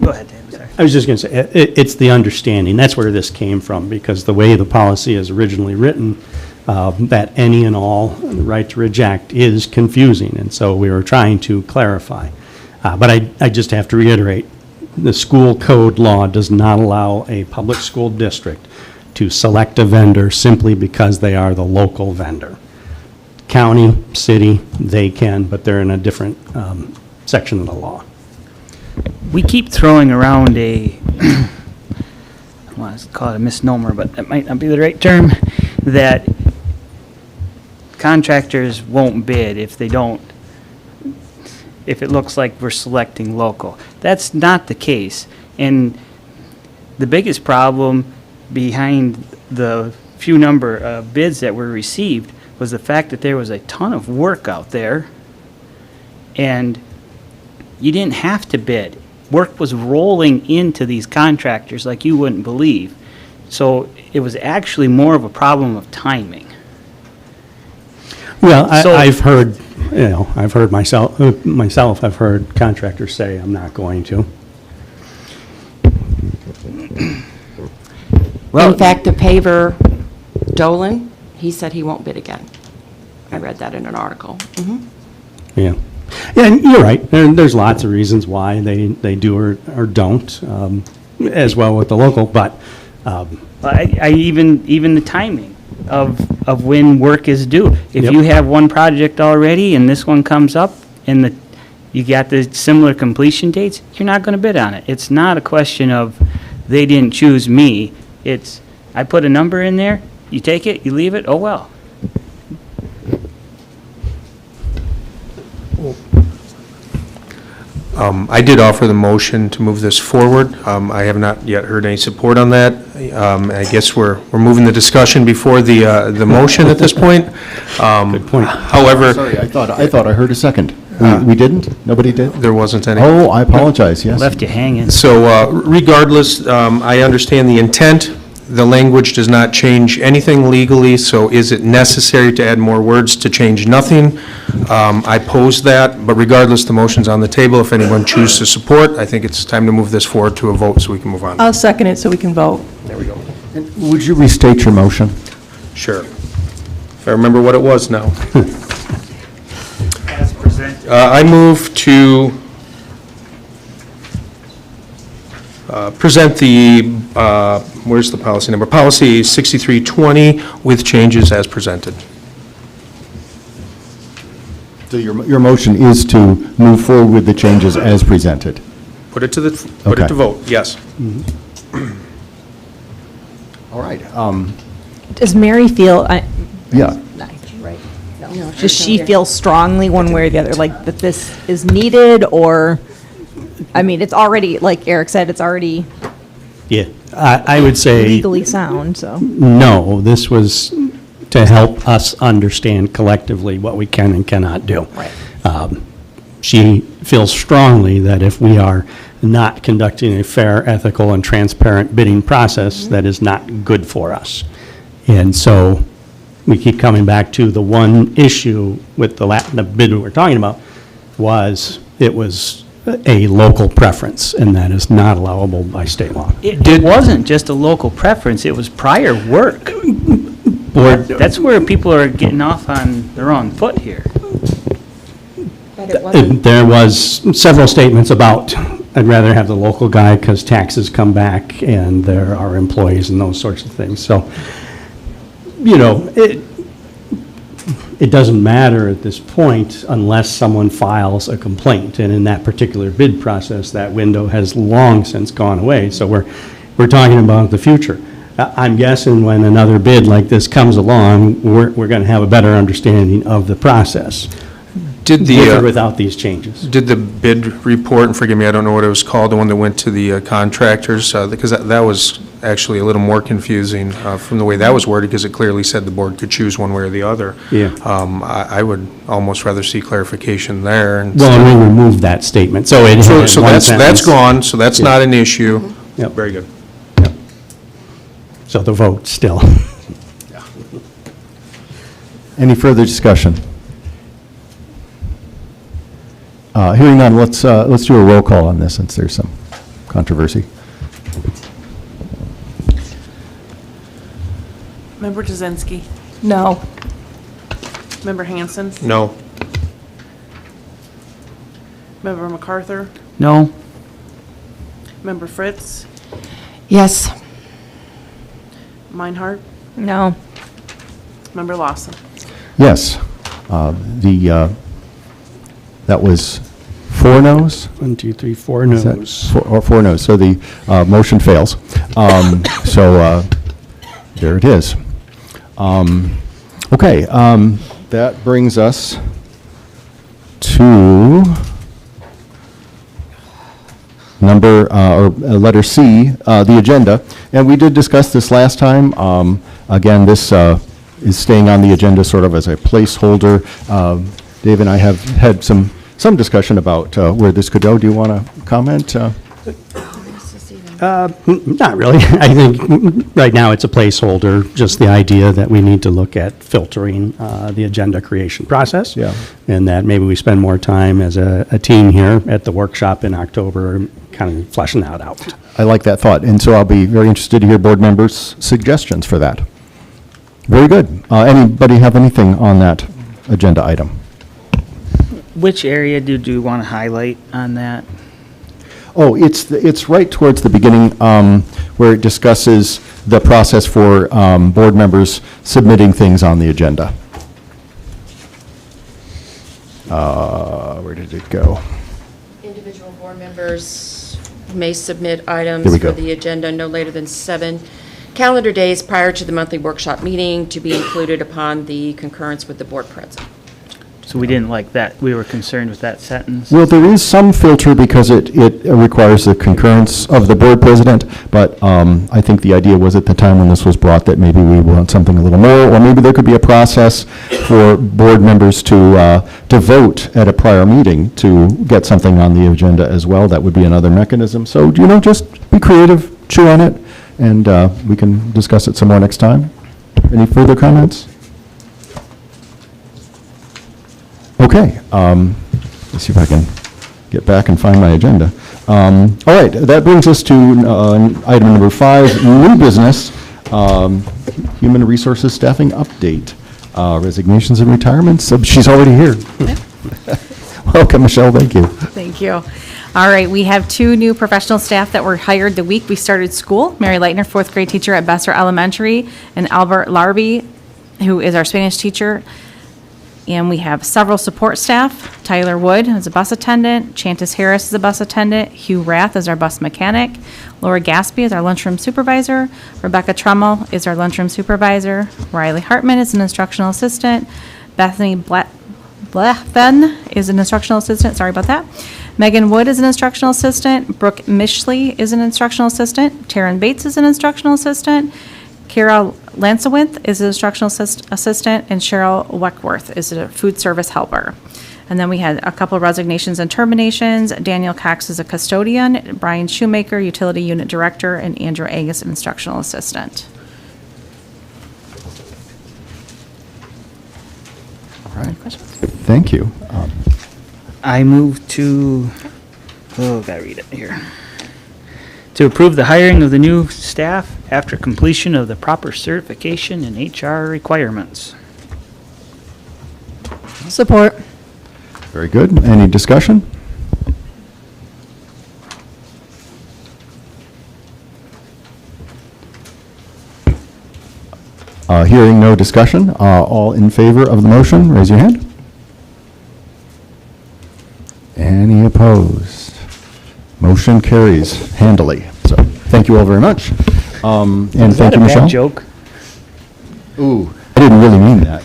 Go ahead, Dan, sorry. I was just going to say, it's the understanding. That's where this came from, because the way the policy is originally written, that any and all, the right to reject, is confusing. And so we were trying to clarify. But I just have to reiterate, the school code law does not allow a public school district to select a vendor simply because they are the local vendor. County, city, they can, but they're in a different section of the law. We keep throwing around I want to call it a misnomer, but that might not be the right term, that contractors won't bid if they don't. if it looks like we're selecting local. That's not the case. And the biggest problem behind the few number of bids that were received was the fact that there was a ton of work out there, and you didn't have to bid. Work was rolling into these contractors like you wouldn't believe. So it was actually more of a problem of timing. Well, So- I've heard, I've heard myself, I've heard contractors say, I'm not going to. In fact, the paver, Dolan, he said he won't bid again. I read that in an article. Yeah. Yeah, and you're right. There's lots of reasons why they do or don't, as well with the local, but, I even the timing of when work is due. If Yep. you have one project already and this one comes up and you got the similar completion dates, you're not gonna bid on it. It's not a question of they didn't choose me. It's, I put a number in there, you take it, you leave it, oh well. I did offer the motion to move this forward. I have not yet heard any support on that. I guess we're moving the discussion before the motion at this point. Good point. However, Sorry, I thought I heard a second. We didn't? Nobody did? there wasn't any. Oh, I apologize, yes. Left you hanging. So regardless, I understand the intent. The language does not change anything legally, so is it necessary to add more words to change nothing? I pose that, but regardless, the motion's on the table. If anyone chooses to support, I think it's time to move this forward to a vote so we can move on. I'll second it so we can vote. There we go. Would you restate your motion? Sure. If I remember what it was now. As presented. I move to present the, where's the policy number? Policy 6320 with changes as presented. So your motion is to move forward with the changes as presented? Put it to Okay. vote, yes. All right. Does Mary feel, Yeah. does she feel strongly one way or the other, like that this is needed, or, I mean, it's already, like Eric said, it's already Yeah, I would say. legally sound, so. No, this was to help us understand collectively what we can and cannot do. Right. She feels strongly that if we are not conducting a fair, ethical, and transparent bidding process, that is not good for us. And so we keep coming back to the one issue with the bid we were talking about was, it was a local preference, and that is not allowable by state law. It wasn't just a local preference, it was prior work. That's where people are getting off on the wrong foot here. But it wasn't, There was several statements about, I'd rather have the local guy because taxes come back and there are employees and those sorts of things. So, it doesn't matter at this point unless someone files a complaint. And in that particular bid process, that window has long since gone away. So we're talking about the future. I'm guessing when another bid like this comes along, we're going to have a better understanding of the process. Did With or the, without these changes. did the bid report, and forgive me, I don't know what it was called, the one that went to the contractors, because that was actually a little more confusing from the way that was worded, because it clearly said the board could choose one way or the other. Yeah. I would almost rather see clarification there. And Well, and we removed that statement, so it had So one that's sentence. gone, so that's Yeah. not an issue. Yep. Very good. So the vote still. Any further discussion? Hearing none, let's do a roll call on this since there's some controversy. Member Jazinski? No. Member Hanson? No. Member MacArthur? No? Member Fritz? yes. Meinhardt? No. Member Lawson? Yes. That was 4 noes? 1, 2, 3, 4 Is that noes. Four noes, so the motion fails. So there it is. Okay, that brings us to letter C, the agenda. And we did discuss this last time. Again, this is staying on the agenda sort of as a placeholder. Dave and I have had some discussion about where this could go. Do you want to comment? Not really. I think right now it's a placeholder, just the idea that we need to look at filtering the agenda creation process. Yeah. And that maybe we spend more time as a team here at the workshop in October, kind of fleshing that out. I like that thought. And so I'll be very interested to hear board members' suggestions for that. Very good. Anybody have anything on that agenda item? Which area did you want to highlight on that? Oh, it's right towards the beginning where it discusses the process for board members submitting things on the agenda. Where did it go? Individual board members may submit items There we for go. the agenda no later than 7 calendar days prior to the monthly workshop meeting to be included upon the concurrence with the board president. So we didn't like that. We were concerned with that sentence. Well, there is some filter because it requires the concurrence of the board president, but I think the idea was at the time when this was brought that maybe we want something a little more, or maybe there could be a process for board members to vote at a prior meeting to get something on the agenda as well. That would be another mechanism. So, just be creative, chew on it, and we can discuss it some more next time. Any further comments? Okay, let's see if I can get back and find my agenda. All right, that brings us to item number 5, new business, human resources staffing update, resignations and retirements. She's already here. Welcome, Michelle, thank you. Thank you. All right, we have 2 new professional staff that were hired the week we started school. Mary Leitner, 4th grade teacher at Besser Elementary, and Albert Larby, who is our Spanish teacher. And we have several support staff. Tyler Wood is a bus attendant. Chantis Harris is a bus attendant. Hugh Rath is our bus mechanic. Laura Gaspy is our lunchroom supervisor. Rebecca Trummel is our lunchroom supervisor. Riley Hartman is an instructional assistant. Bethany Blaffen is an instructional assistant. Sorry about that. Megan Wood is an instructional assistant. Brooke Mishley is an instructional assistant. Taryn Bates is an instructional assistant. Kara Lansewinth is an instructional assistant, and Cheryl Weckworth is a food service helper. And then we had a couple of resignations and terminations. Daniel Cox is a custodian, Brian Shoemaker, utility unit director, and Andrew Agus, an instructional assistant. All right, thank you. I move to, gotta read it here. To approve the hiring of the new staff after completion of the proper certification and HR requirements. Support. Very good. Any discussion? Hearing no discussion, all in favor of the motion, raise your hand. Any opposed? Motion carries handily. So, thank you all very much. And thank you, Michelle. Bad joke? Ooh, I didn't really mean that.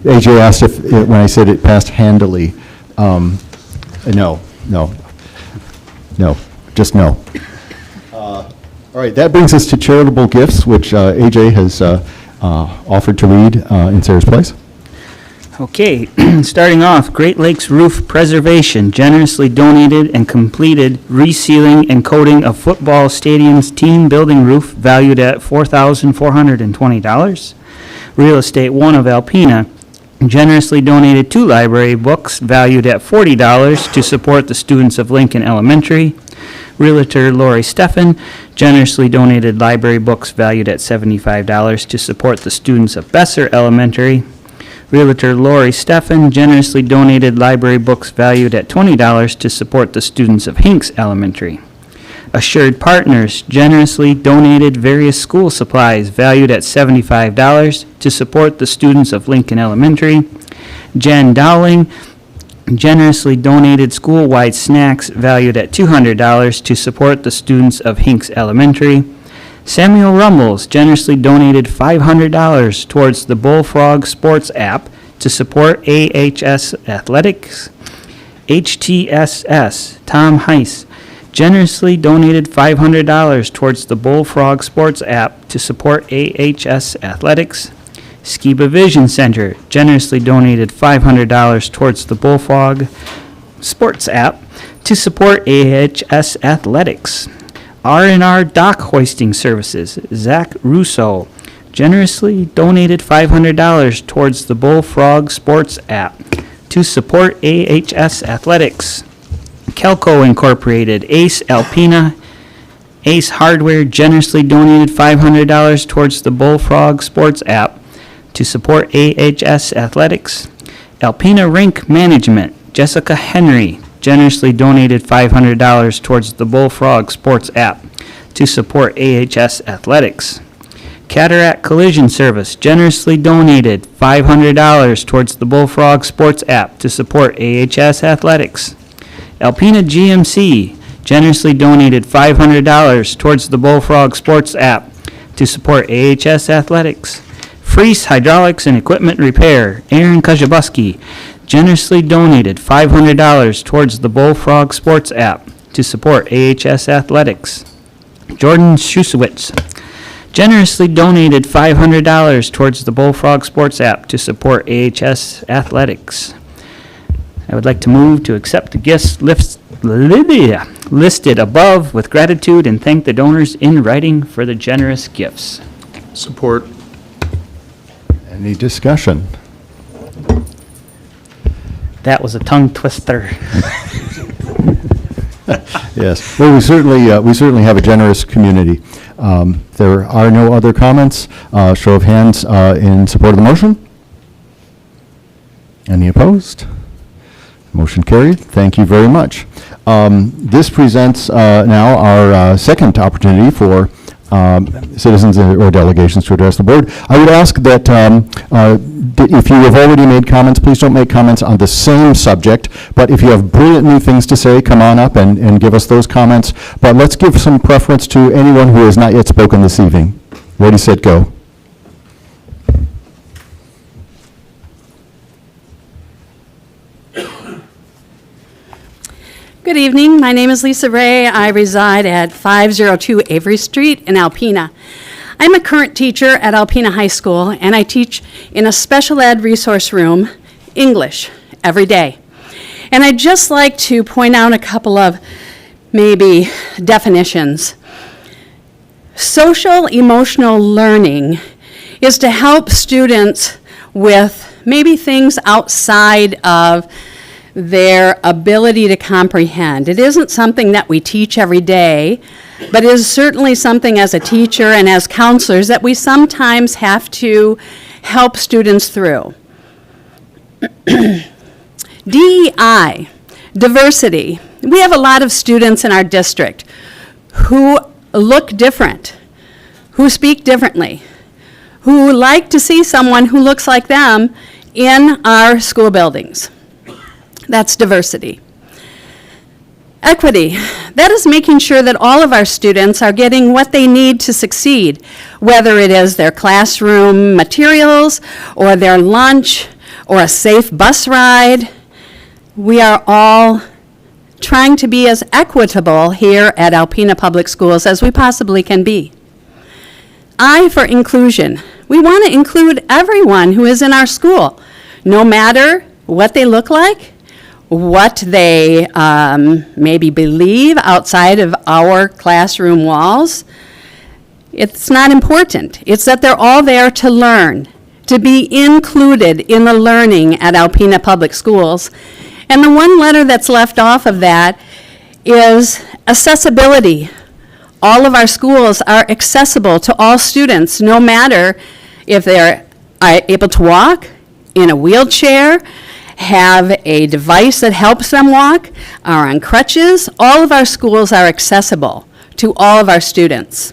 AJ asked if, when I said it passed handily, no, just no. All right, that brings us to charitable gifts, which AJ has offered to read in Sarah's place. Okay, starting off, Great Lakes Roof Preservation generously donated and completed resealing and coating of football stadium's team building roof valued at $4,420. Real Estate One of Alpena generously donated 2 library books valued at $40 to support the students of Lincoln Elementary. Realtor Lori Steffen generously donated library books valued at $75 to support the students of Besser Elementary. Realtor Lori Steffen generously donated library books valued at $20 to support the students of Hinks Elementary. Assured Partners generously donated various school supplies valued at $75 to support the students of Lincoln Elementary. Jen Dowling generously donated school-wide snacks valued at $200 to support the students of Hinks Elementary. Samuel Rumbles generously donated $500 towards the Bullfrog Sports app to support AHS Athletics. HTSS Tom Heiss generously donated $500 towards the Bullfrog Sports app to support AHS athletics. Skiba Vision Center generously donated $500 towards the Bullfrog Sports app to support AHS athletics. R&R Dock Hoisting Services, Zach Russo, generously donated $500 towards the Bullfrog Sports app to support AHS athletics. Kelco Incorporated, Ace Alpina, Ace Hardware generously donated $500 towards the Bullfrog Sports app to support AHS athletics. Alpina Rink Management, Jessica Henry, generously donated $500 towards the Bullfrog Sports app to support AHS athletics. Cataract Collision Service generously donated $500 towards the Bullfrog Sports app to support AHS athletics. Alpina GMC generously donated $500 towards the Bullfrog Sports app to support AHS athletics. Freese Hydraulics and Equipment Repair, Aaron Kajabuski, generously donated $500 towards the Bullfrog Sports app to support AHS athletics. Jordan Schusowitz generously donated $500 towards the Bullfrog Sports app to support AHS athletics. I would like to move to accept the gifts listed above with gratitude and thank the donors in writing for the generous gifts. Support. Any discussion? That was a tongue twister. Yes. Well, we certainly have a generous community. There are no other comments. Show of hands in support of the motion. Any opposed? Motion carried. Thank you very much. This presents now our second opportunity for citizens or delegations to address the board. I would ask that if you have already made comments, please don't make comments on the same subject, but if you have brilliant new things to say, come on up and give us those comments. But let's give some preference to anyone who has not yet spoken this evening. Ready, set, go. Good evening. My name is Lisa Ray. I reside at 502 Avery Street in Alpena. I'm a current teacher at Alpena High School, and I teach in a special ed resource room, English, every day. And I'd just like to point out a couple of maybe definitions. Social emotional learning is to help students with maybe things outside of their ability to comprehend. It isn't something that we teach every day, but it is certainly something as a teacher and as counselors that we sometimes have to help students through. DEI, diversity. We have a lot of students in our district who look different, who speak differently, who like to see someone who looks like them in our school buildings. That's diversity. Equity, that is making sure that all of our students are getting what they need to succeed, whether it is their classroom materials or their lunch or a safe bus ride. We are all trying to be as equitable here at Alpena Public Schools as we possibly can be. I for inclusion. We want to include everyone who is in our school, no matter what they look like, what they maybe believe outside of our classroom walls. It's not important. It's that they're all there to learn, to be included in the learning at Alpena Public Schools. And the one letter that's left off of that is accessibility. All of our schools are accessible to all students, no matter if they're able to walk, in a wheelchair, have a device that helps them walk, are on crutches. All of our schools are accessible to all of our students.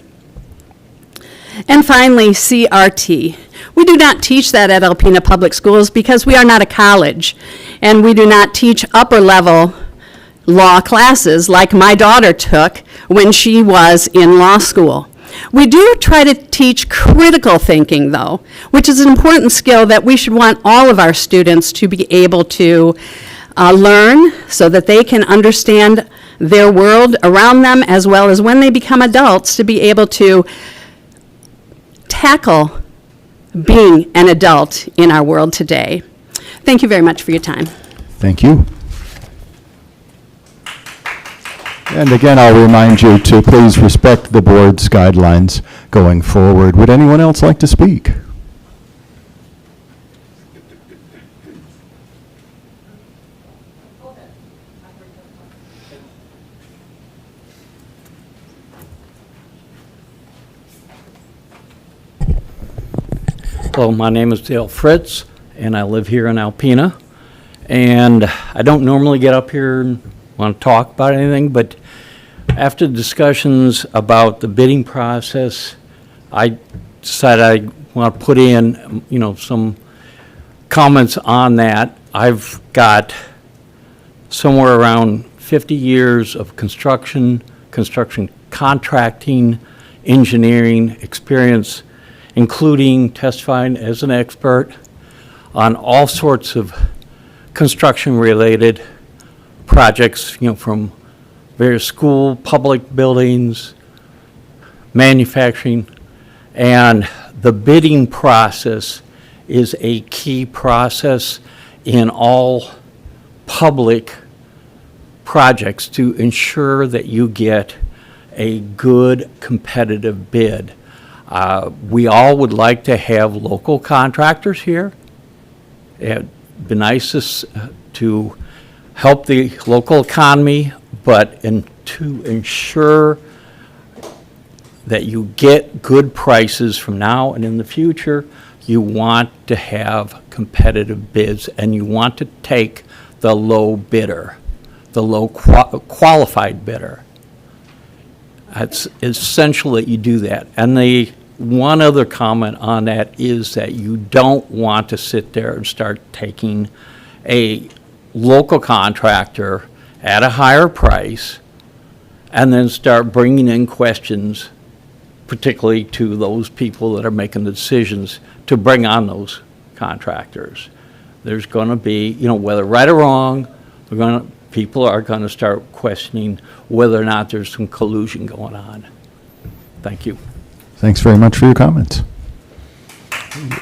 And finally, CRT. We do not teach that at Alpena Public Schools because we are not a college, and we do not teach upper level law classes like my daughter took when she was in law school. We do try to teach critical thinking, though, which is an important skill that we should want all of our students to be able to learn so that they can understand their world around them, as well as when they become adults, to be able to tackle being an adult in our world today. Thank you very much for your time. Thank you. And again, I'll remind you to please respect the board's guidelines going forward. Would anyone else like to speak? Hello, my name is Dale Fritz, and I live here in Alpena. And I don't normally get up here and want to talk about anything, but after discussions about the bidding process, I decided I want to put in, some comments on that. I've got somewhere around 50 years of construction contracting, engineering experience, including testifying as an expert on all sorts of construction-related projects, from various school, public buildings, manufacturing, and the bidding process is a key process in all public projects to ensure that you get a good competitive bid. We all would like to have local contractors here. It'd be nice to help the local economy, but to ensure that you get good prices from now and in the future, you want to have competitive bids, and you want to take the low bidder, the low qualified bidder. It's essential that you do that. And the one other comment on that is that you don't want to sit there and start taking a local contractor at a higher price and then start bringing in questions, particularly to those people that are making the decisions to bring on those contractors. There's going to be, whether right or wrong, people are going to start questioning whether or not there's some collusion going on. Thank you. Thanks very much for your comments.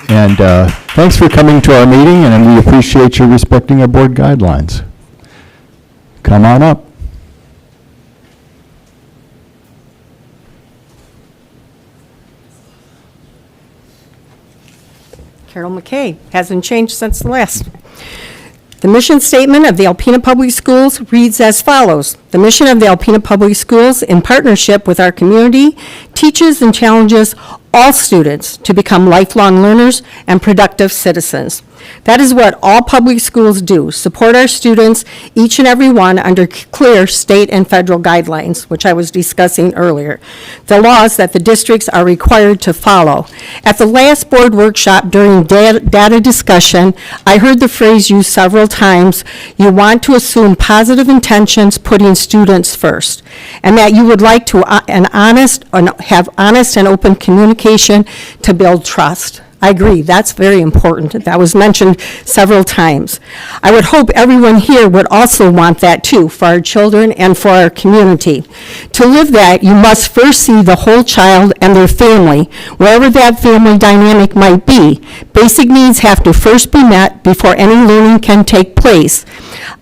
And thanks for coming to our meeting, and we appreciate you respecting our board guidelines. Come on up. Carol McKay, hasn't changed since the last. The mission statement of the Alpena Public Schools reads as follows. The mission of the Alpena Public Schools, in partnership with our community, teaches and challenges all students to become lifelong learners and productive citizens. That is what all public schools do, support our students, each and every one, under clear state and federal guidelines, which I was discussing earlier, the laws that the districts are required to follow. At the last board workshop during data discussion, I heard the phrase used several times, you want to assume positive intentions, putting students first, and that you would like to have honest and open communication to build trust. I agree, that's very important. That was mentioned several times. I would hope everyone here would also want that too, for our children and for our community. To live that, you must first see the whole child and their family, wherever that family dynamic might be. Basic needs have to first be met before any learning can take place.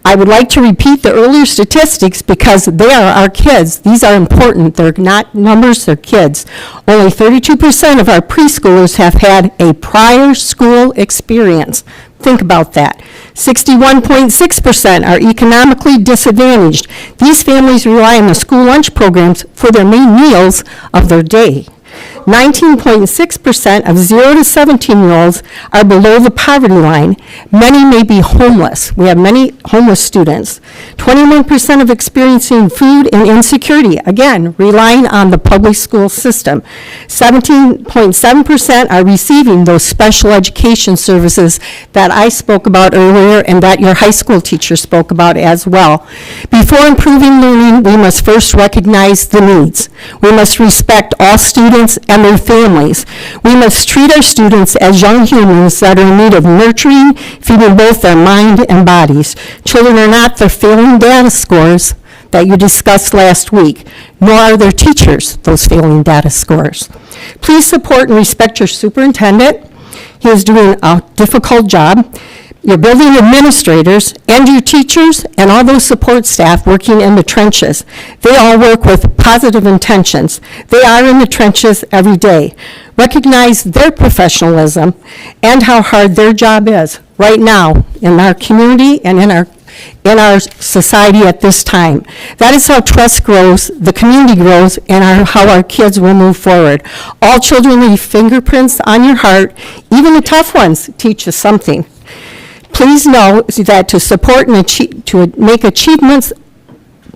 I would like to repeat the earlier statistics because they are our kids. These are important. They're not numbers, they're kids. Only 32% of our preschoolers have had a prior school experience. Think about that. 61.6% are economically disadvantaged. These families rely on the school lunch programs for their main meals of their day. 19.6% of 0 to 17-year-olds are below the poverty line. Many may be homeless. We have many homeless students. 21% of experiencing food and insecurity, again, relying on the public school system. 17.7% are receiving those special education services that I spoke about earlier and that your high school teacher spoke about as well. Before improving learning, we must first recognize the needs. We must respect all students and their families. We must treat our students as young humans that are in need of nurturing, feeding both their mind and bodies. Children are not their failing data scores. that you discussed last week, nor are their teachers those failing data scores. Please support and respect your superintendent. He is doing a difficult job. Your building administrators and your teachers and all those support staff working in the trenches, they all work with positive intentions. They are in the trenches every day. Recognize their professionalism and how hard their job is right now in our community and in our society at this time. That is how trust grows, the community grows, and how our kids will move forward. All children leave fingerprints on your heart. Even the tough ones teach you something. Please know that to support and to make achievements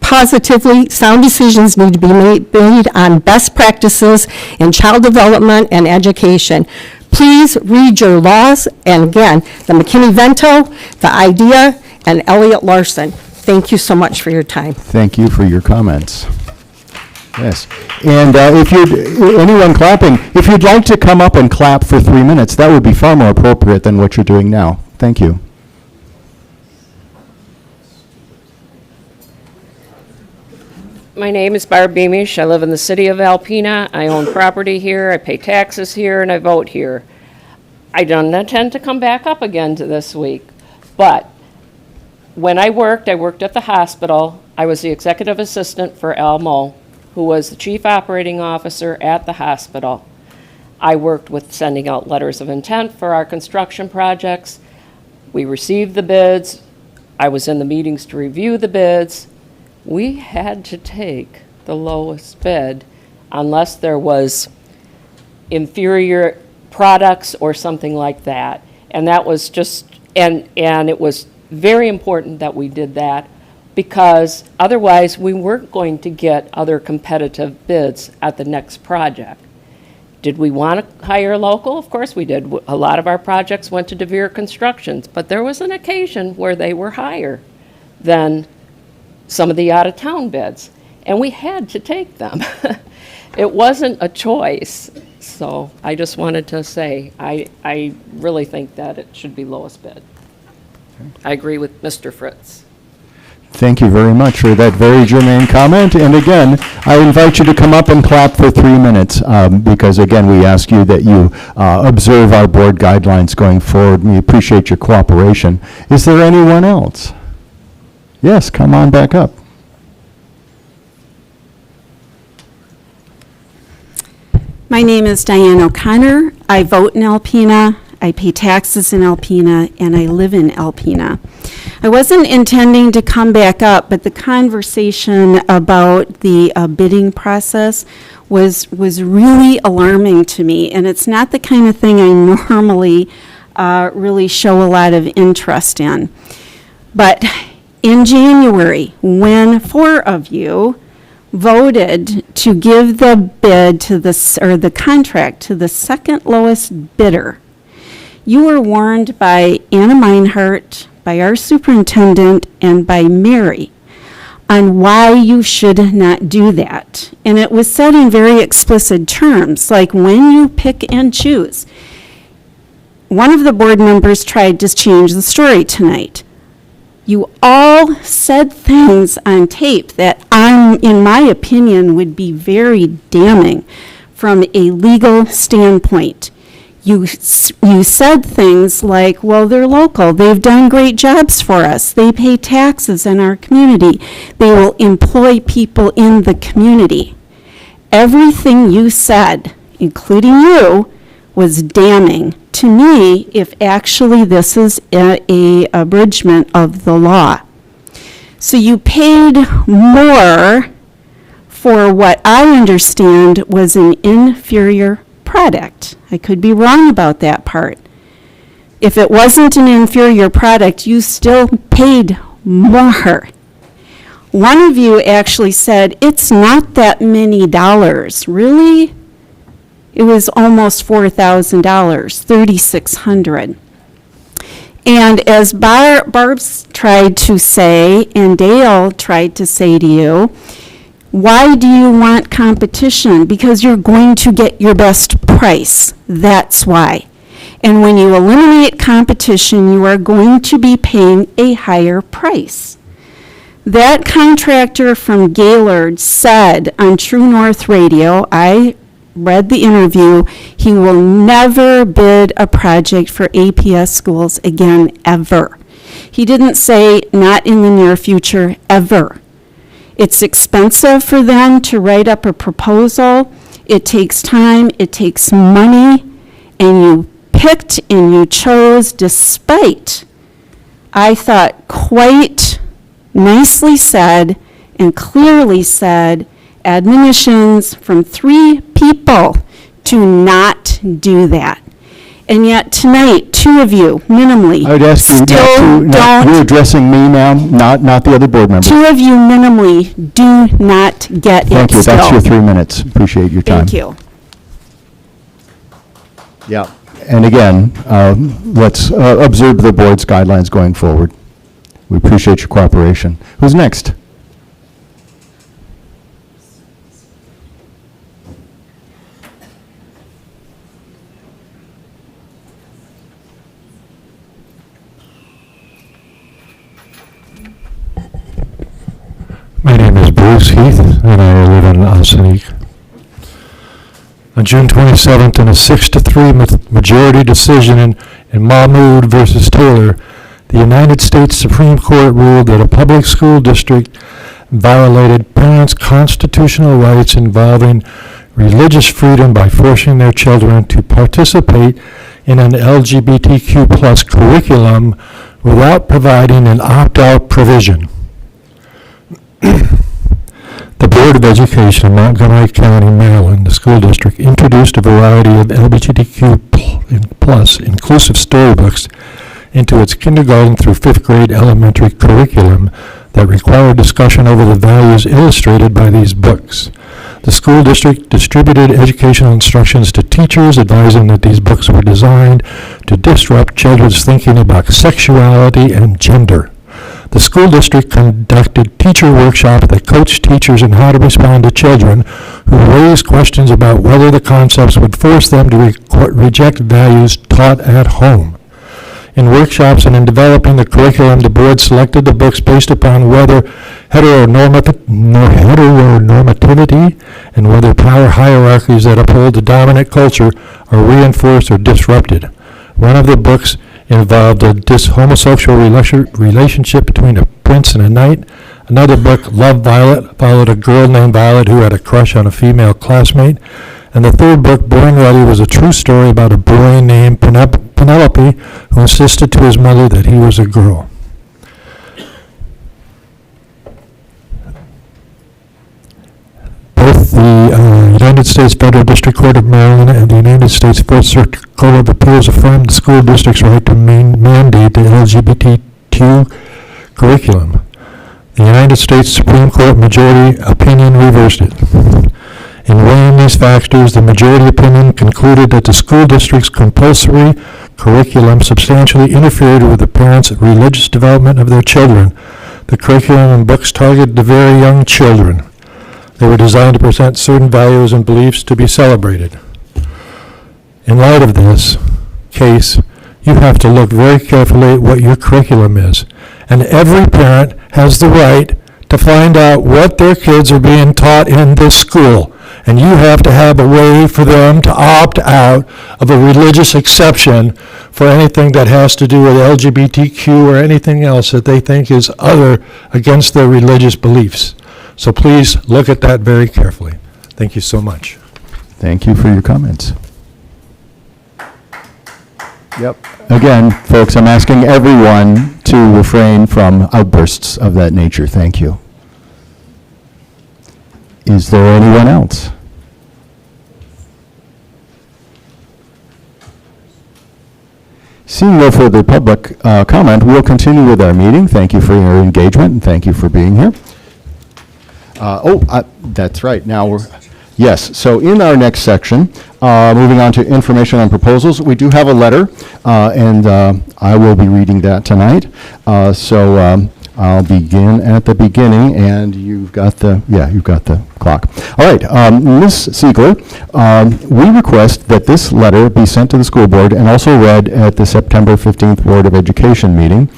positively, sound decisions need to be made on best practices in child development and education. Please read your laws, and again, the McKinney-Vento, the IDEA, and Elliott Larson. Thank you so much for your time. Thank you for your comments. Yes. And anyone clapping, if you'd like to come up and clap for 3 minutes, that would be far more appropriate than what you're doing now. Thank you. My name is Barb Beamish. I live in the city of Alpena. I own property here, I pay taxes here, and I vote here. I don't intend to come back up again to this week, but when I worked at the hospital. I was the executive assistant for Al Moe, who was the chief operating officer at the hospital. I worked with sending out letters of intent for our construction projects. We received the bids. I was in the meetings to review the bids. We had to take the lowest bid unless there was inferior products or something like that. And that was just, and it was very important that we did that, because otherwise we weren't going to get other competitive bids at the next project. Did we want to hire local? Of course we did. A lot of our projects went to DeVere Constructions, but there was an occasion where they were higher than some of the out-of-town bids, and we had to take them. It wasn't a choice. So I just wanted to say, I really think that it should be lowest bid. I agree with Mr. Fritz. Thank you very much for that very germane comment. And again, I invite you to come up and clap for 3 minutes, because again, we ask you that you observe our board guidelines going forward. We appreciate your cooperation. Is there anyone else? Yes, come on back up. My name is Diane O'Connor. I vote in Alpena. I pay taxes in Alpena, and I live in Alpena. I wasn't intending to come back up, but the conversation about the bidding process was really alarming to me, and it's not the kind of thing I normally really show a lot of interest in. But in January, when 4 of you voted to give the bid to the contract to the second lowest bidder, you were warned by Anna Meinhardt, by our superintendent, and by Mary on why you should not do that. And it was said in very explicit terms, like when you pick and choose. One of the board members tried to change the story tonight. You all said things on tape that, in my opinion, would be very damning from a legal standpoint. You said things like, well, they're local. They've done great jobs for us. They pay taxes in our community. They will employ people in the community. Everything you said, including you, was damning to me if actually this is a abridgment of the law. So you paid more for what I understand was an inferior product. I could be wrong about that part. If it wasn't an inferior product, you still paid more. One of you actually said, it's not that many dollars. Really? It was almost $4,000, $3,600. And as Barb's tried to say, and Dale tried to say to you, why do you want competition? Because you're going to get your best price. That's why. And when you eliminate competition, you are going to be paying a higher price. That contractor from Gaylord said on True North Radio, I read the interview, he will never bid a project for APS schools again, ever. He didn't say not in the near future, ever. It's expensive for them to write up a proposal. It takes time, it takes money, and you picked and you chose despite, I thought, quite nicely said and clearly said admonitions from 3 people to not do that. And yet tonight, 2 of you, minimally, I would ask you still you're don't, addressing me now, not the other board members. 2 of you minimally do not get it still. Thank you, that's your 3 minutes. Appreciate your time. Thank you. Yeah, and again, let's observe the board's guidelines going forward. We appreciate your cooperation. Who's next? My name is Bruce Heath, and I live in Ossining. On June 27th, in a 6-3 majority decision in Mahmood versus Taylor, the United States Supreme Court ruled that a public school district violated parents' constitutional rights involving religious freedom by forcing their children to participate in an LGBTQ+ curriculum without providing an opt-out provision. The Board of Education in Montgomery County, Maryland, the school district, introduced a variety of LGBTQ+ inclusive storybooks into its kindergarten through 5th grade elementary curriculum that required discussion over the values illustrated by these books. The school district distributed educational instructions to teachers advising that these books were designed to disrupt children's thinking about sexuality and gender. The school district conducted teacher workshops that coached teachers in how to respond to children who raised questions about whether the concepts would force them to reject values taught at home. In workshops and in developing the curriculum, the board selected the books based upon whether heteronormativity and whether power hierarchies that uphold the dominant culture are reinforced or disrupted. One of the books involved a homosexual relationship between a prince and a knight. Another book, Love, Violet, followed a girl named Violet who had a crush on a female classmate. And the third book, Born Ready, was a true story about a boy named Penelope who insisted to his mother that he was a girl. Both the United States Federal District Court of Maryland and the United States Fourth Circuit Court of Appeals affirmed the school district's right to mandate the LGBTQ curriculum. The United States Supreme Court majority opinion reversed it. In weighing these factors, the majority opinion concluded that the school district's compulsory curriculum substantially interfered with the parents' religious development of their children. The curriculum and books targeted the very young children. They were designed to present certain values and beliefs to be celebrated. In light of this case, you have to look very carefully at what your curriculum is. And every parent has the right to find out what their kids are being taught in this school. And you have to have a way for them to opt out of a religious exception for anything that has to do with LGBTQ or anything else that they think is other against their religious beliefs. So please look at that very carefully. Thank you so much. Thank you for your comments. Yep. Again, folks, I'm asking everyone to refrain from outbursts of that nature. Thank you. Is there anyone else? Seeing no further public comment, we'll continue with our meeting. Thank you for your engagement and thank you for being here. That's right. Now we're, yes, so in our next section, moving on to information on proposals, we do have a letter, and I will be reading that tonight. I'll begin at the beginning, and you've got the clock. All right, Ms. Siegler, we request that this letter be sent to the school board and also read at the September 15th Board of Education meeting.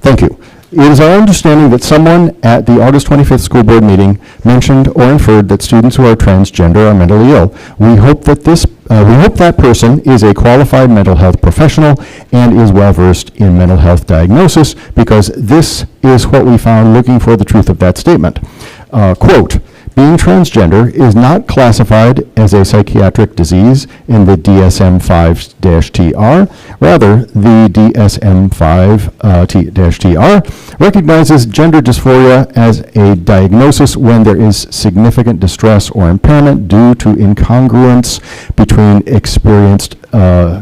Thank you. It is our understanding that someone at the August 25th school board meeting mentioned or inferred that students who are transgender are mentally ill. We hope that that person is a qualified mental health professional and is well-versed in mental health diagnosis, because this is what we found looking for the truth of that statement. Quote, being transgender is not classified as a psychiatric disease in the DSM-5-TR. Rather, the DSM-5-TR recognizes gender dysphoria as a diagnosis when there is significant distress or impairment due to incongruence between experienced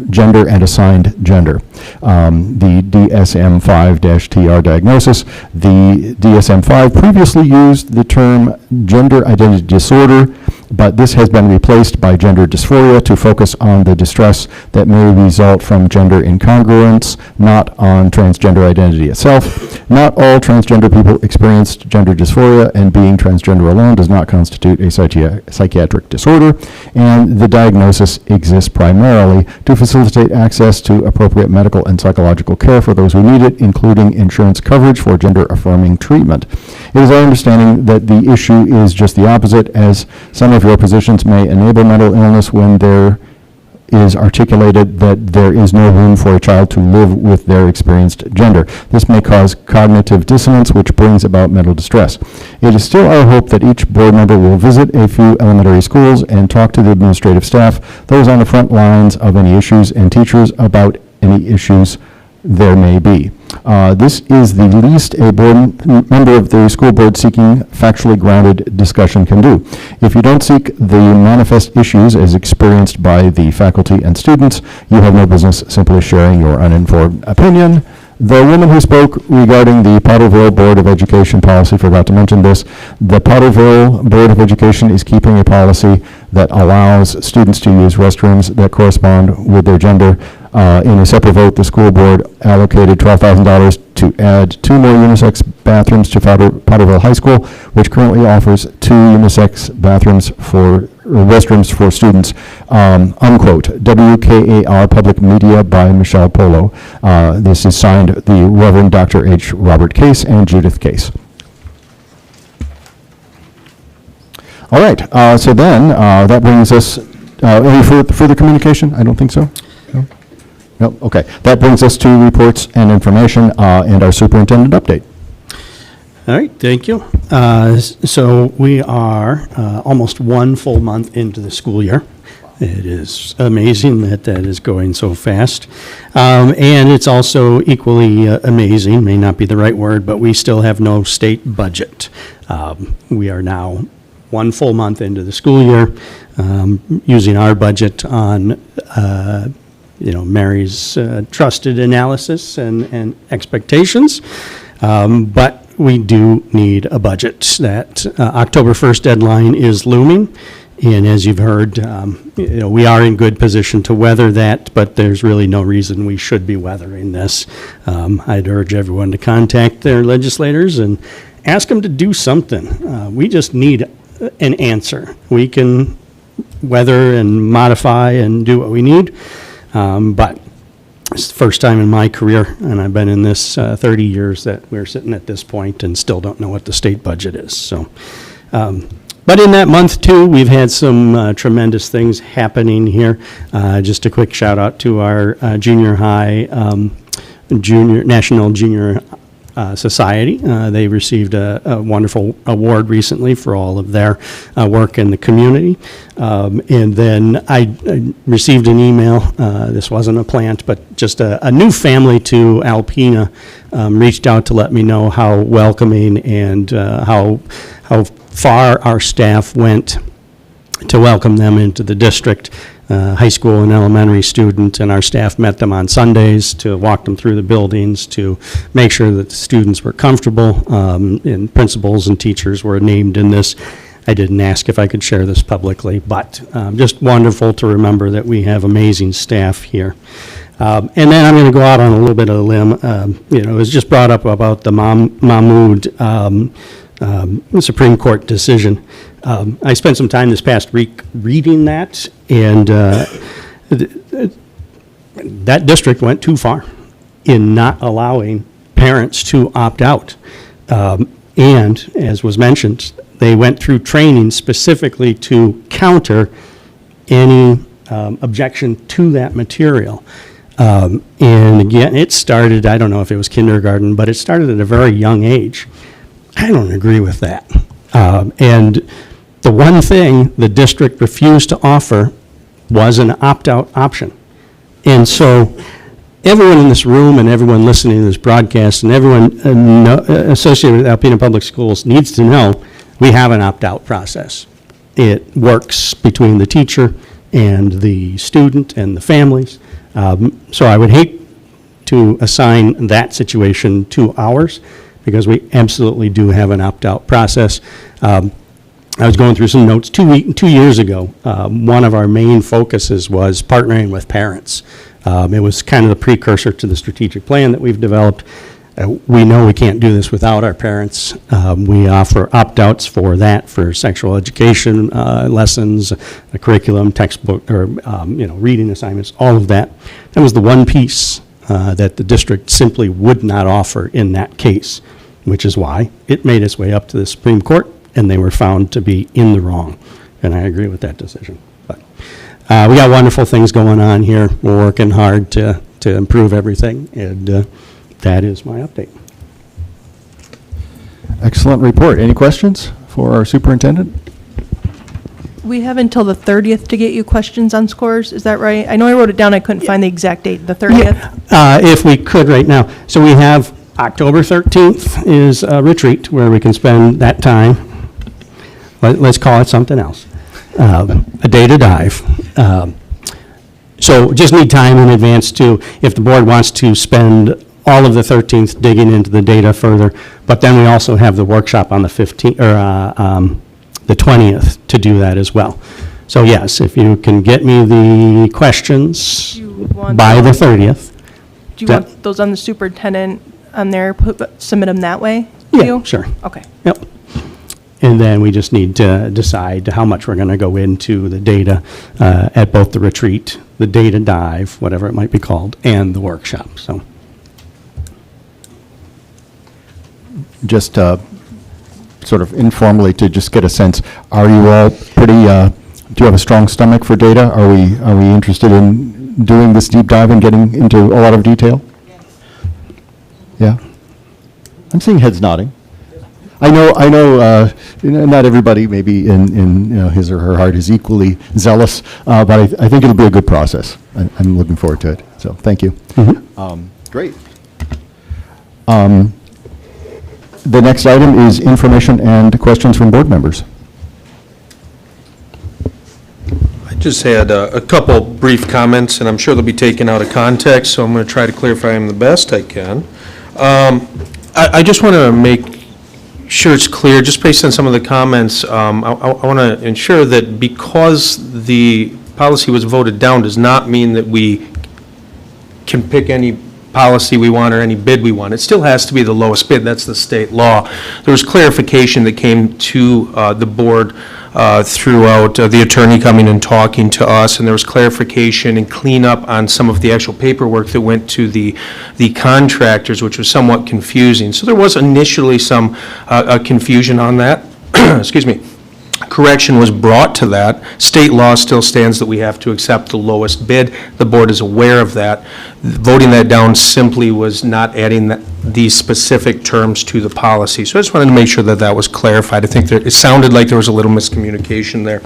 gender and assigned gender. The DSM-5-TR diagnosis, the DSM-5 previously used the term gender identity disorder, but this has been replaced by gender dysphoria to focus on the distress that may result from gender incongruence, not on transgender identity itself. Not all transgender people experience gender dysphoria, and being transgender alone does not constitute a psychiatric disorder, and the diagnosis exists primarily to facilitate access to appropriate medical and psychological care for those who need it, including insurance coverage for gender-affirming treatment. It is our understanding that the issue is just the opposite, as some of your positions may enable mental illness when there is articulated that there is no room for a child to live with their experienced gender. This may cause cognitive dissonance, which brings about mental distress. It is still our hope that each board member will visit a few elementary schools and talk to the administrative staff, those on the front lines of any issues, and teachers about any issues there may be. This is the least a board member of the school board seeking factually grounded discussion can do. If you don't seek the manifest issues as experienced by the faculty and students, you have no business simply sharing your uninformed opinion. The woman who spoke regarding the Potterville Board of Education policy forgot to mention this. The Potterville Board of Education is keeping a policy that allows students to use restrooms that correspond with their gender. In a separate vote, the school board allocated $12,000 to add 2 more unisex bathrooms to Potterville High School, which currently offers 2 unisex restrooms for students. Unquote. WKAR Public Media by Michelle Polo. This is signed the Reverend Dr. H. Robert Case and Judith Case. All right. So then that brings us. Any further communication? I don't think so. No? No? Okay. That brings us to reports and information and our superintendent update. All right, thank you. So we are almost 1 full month into the school year. It is amazing that is going so fast. And it's also equally amazing, may not be the right word, but we still have no state budget. We are now 1 full month into the school year, using our budget on Mary's trusted analysis and expectations. But we do need a budget. That October 1st deadline is looming, and as you've heard, we are in good position to weather that, but there's really no reason we should be weathering this. I'd urge everyone to contact their legislators and ask them to do something. We just need an answer. We can weather and modify and do what we need, but it's the first time in my career, and I've been in this 30 years, that we're sitting at this point and still don't know what the state budget is. So, but in that month too, we've had some tremendous things happening here. Just a quick shout out to our junior high, National Junior Society. They received a wonderful award recently for all of their work in the community. And then I received an email, this wasn't a plant, but just a new family to Alpena reached out to let me know how welcoming and how far our staff went to welcome them into the district. High school and elementary student, and our staff met them on Sundays to walk them through the buildings, to make sure that the students were comfortable, and principals and teachers were named in this. I didn't ask if I could share this publicly, but just wonderful to remember that we have amazing staff here. And then I'm going to go out on a little bit of a limb. It was just brought up about the Mahmoud Supreme Court decision. I spent some time this past week reading that, and that district went too far in not allowing parents to opt out. And, as was mentioned, they went through training specifically to counter any objection to that material. And again, it started, I don't know if it was kindergarten, but it started at a very young age. I don't agree with that. And the one thing the district refused to offer was an opt-out option. And so everyone in this room and everyone listening to this broadcast and everyone associated with Alpena Public Schools needs to know we have an opt-out process. It works between the teacher and the student and the families. So I would hate to assign that situation to ours, because we absolutely do have an opt-out process. I was going through some notes 2 years ago. One of our main focuses was partnering with parents. It was kind of the precursor to the strategic plan that we've developed. We know we can't do this without our parents. We offer opt-outs for that, for sexual education lessons, a curriculum, textbook, or reading assignments, all of that. That was the one piece that the district simply would not offer in that case, which is why it made its way up to the Supreme Court, and they were found to be in the wrong. And I agree with that decision. But we got wonderful things going on here. We're working hard to improve everything, and that is my update. Excellent report. Any questions for our superintendent? We have until the 30th to get you questions on scores, is that right? I know I wrote it down, I couldn't find the exact date, the 30th? If we could right now. So we have October 13th is a retreat where we can spend that time. Let's call it something else. A day to dive. So just need time in advance to, if the board wants to spend all of the 13th digging into the data further, but then we also have the workshop on the 15th, or the 20th to do that as well. So yes, if you can get me the questions by the 30th. Do you want those on the superintendent on there, submit them that way? Yeah, sure. Okay. Yep. And then we just need to decide how much we're going to go into the data at both the retreat, the data dive, whatever it might be called, and the workshop. So, just sort of informally to just get a sense, are you all pretty, do you have a strong stomach for data? Are we interested in doing this deep dive and getting into a lot of detail? Yeah? I'm seeing heads nodding. I know, not everybody maybe in his or her heart is equally zealous, but I think it'll be a good process. I'm looking forward to it. So thank you. Mm-hmm. Great. The next item is information and questions from board members. I just had a couple brief comments, and I'm sure they'll be taken out of context, so I'm going to try to clarify them the best I can. I just want to make sure it's clear, just based on some of the comments, I want to ensure that because the policy was voted down does not mean that we can pick any policy we want or any bid we want. It still has to be the lowest bid. That's the state law. There was clarification that came to the board throughout the attorney coming and talking to us, and there was clarification and cleanup on some of the actual paperwork that went to the contractors, which was somewhat confusing. So there was initially some confusion on that. Excuse me. Correction was brought to that. State law still stands that we have to accept the lowest bid. The board is aware of that. Voting that down simply was not adding these specific terms to the policy. So I just wanted to make sure that that was clarified. I think that it sounded like there was a little miscommunication there.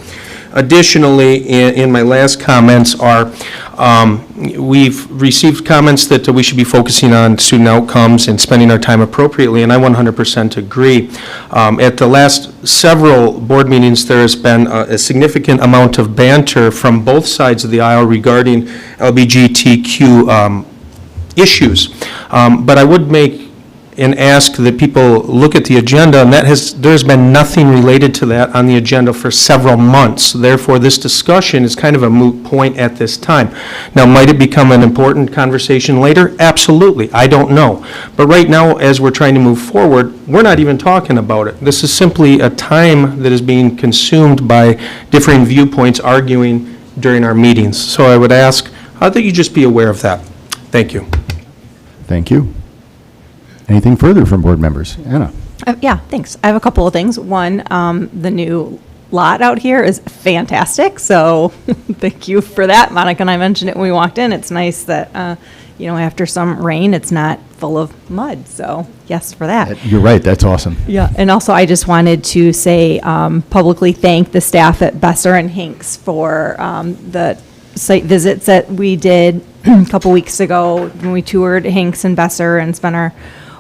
Additionally, in my last comments are, we've received comments that we should be focusing on student outcomes and spending our time appropriately, and I 100% agree. At the last several board meetings, there has been a significant amount of banter from both sides of the aisle regarding LGBTQ issues. But I would make and ask that people look at the agenda, and there's been nothing related to that on the agenda for several months. Therefore, this discussion is kind of a moot point at this time. Now, might it become an important conversation later? Absolutely. I don't know. But right now, as we're trying to move forward, we're not even talking about it. This is simply a time that is being consumed by differing viewpoints arguing during our meetings. So I would ask that you just be aware of that. Thank you. Thank you. Anything further from board members? Anna? Yeah, thanks. I have a couple of things. One, the new lot out here is fantastic, so thank you for that. Monica and I mentioned it when we walked in. It's nice that, after some rain, it's not full of mud, so yes for that. You're right, that's awesome. Yeah, and also I just wanted to say, publicly thank the staff at Besser and Hinks for the site visits that we did a couple weeks ago when we toured Hinks and Besser and spent our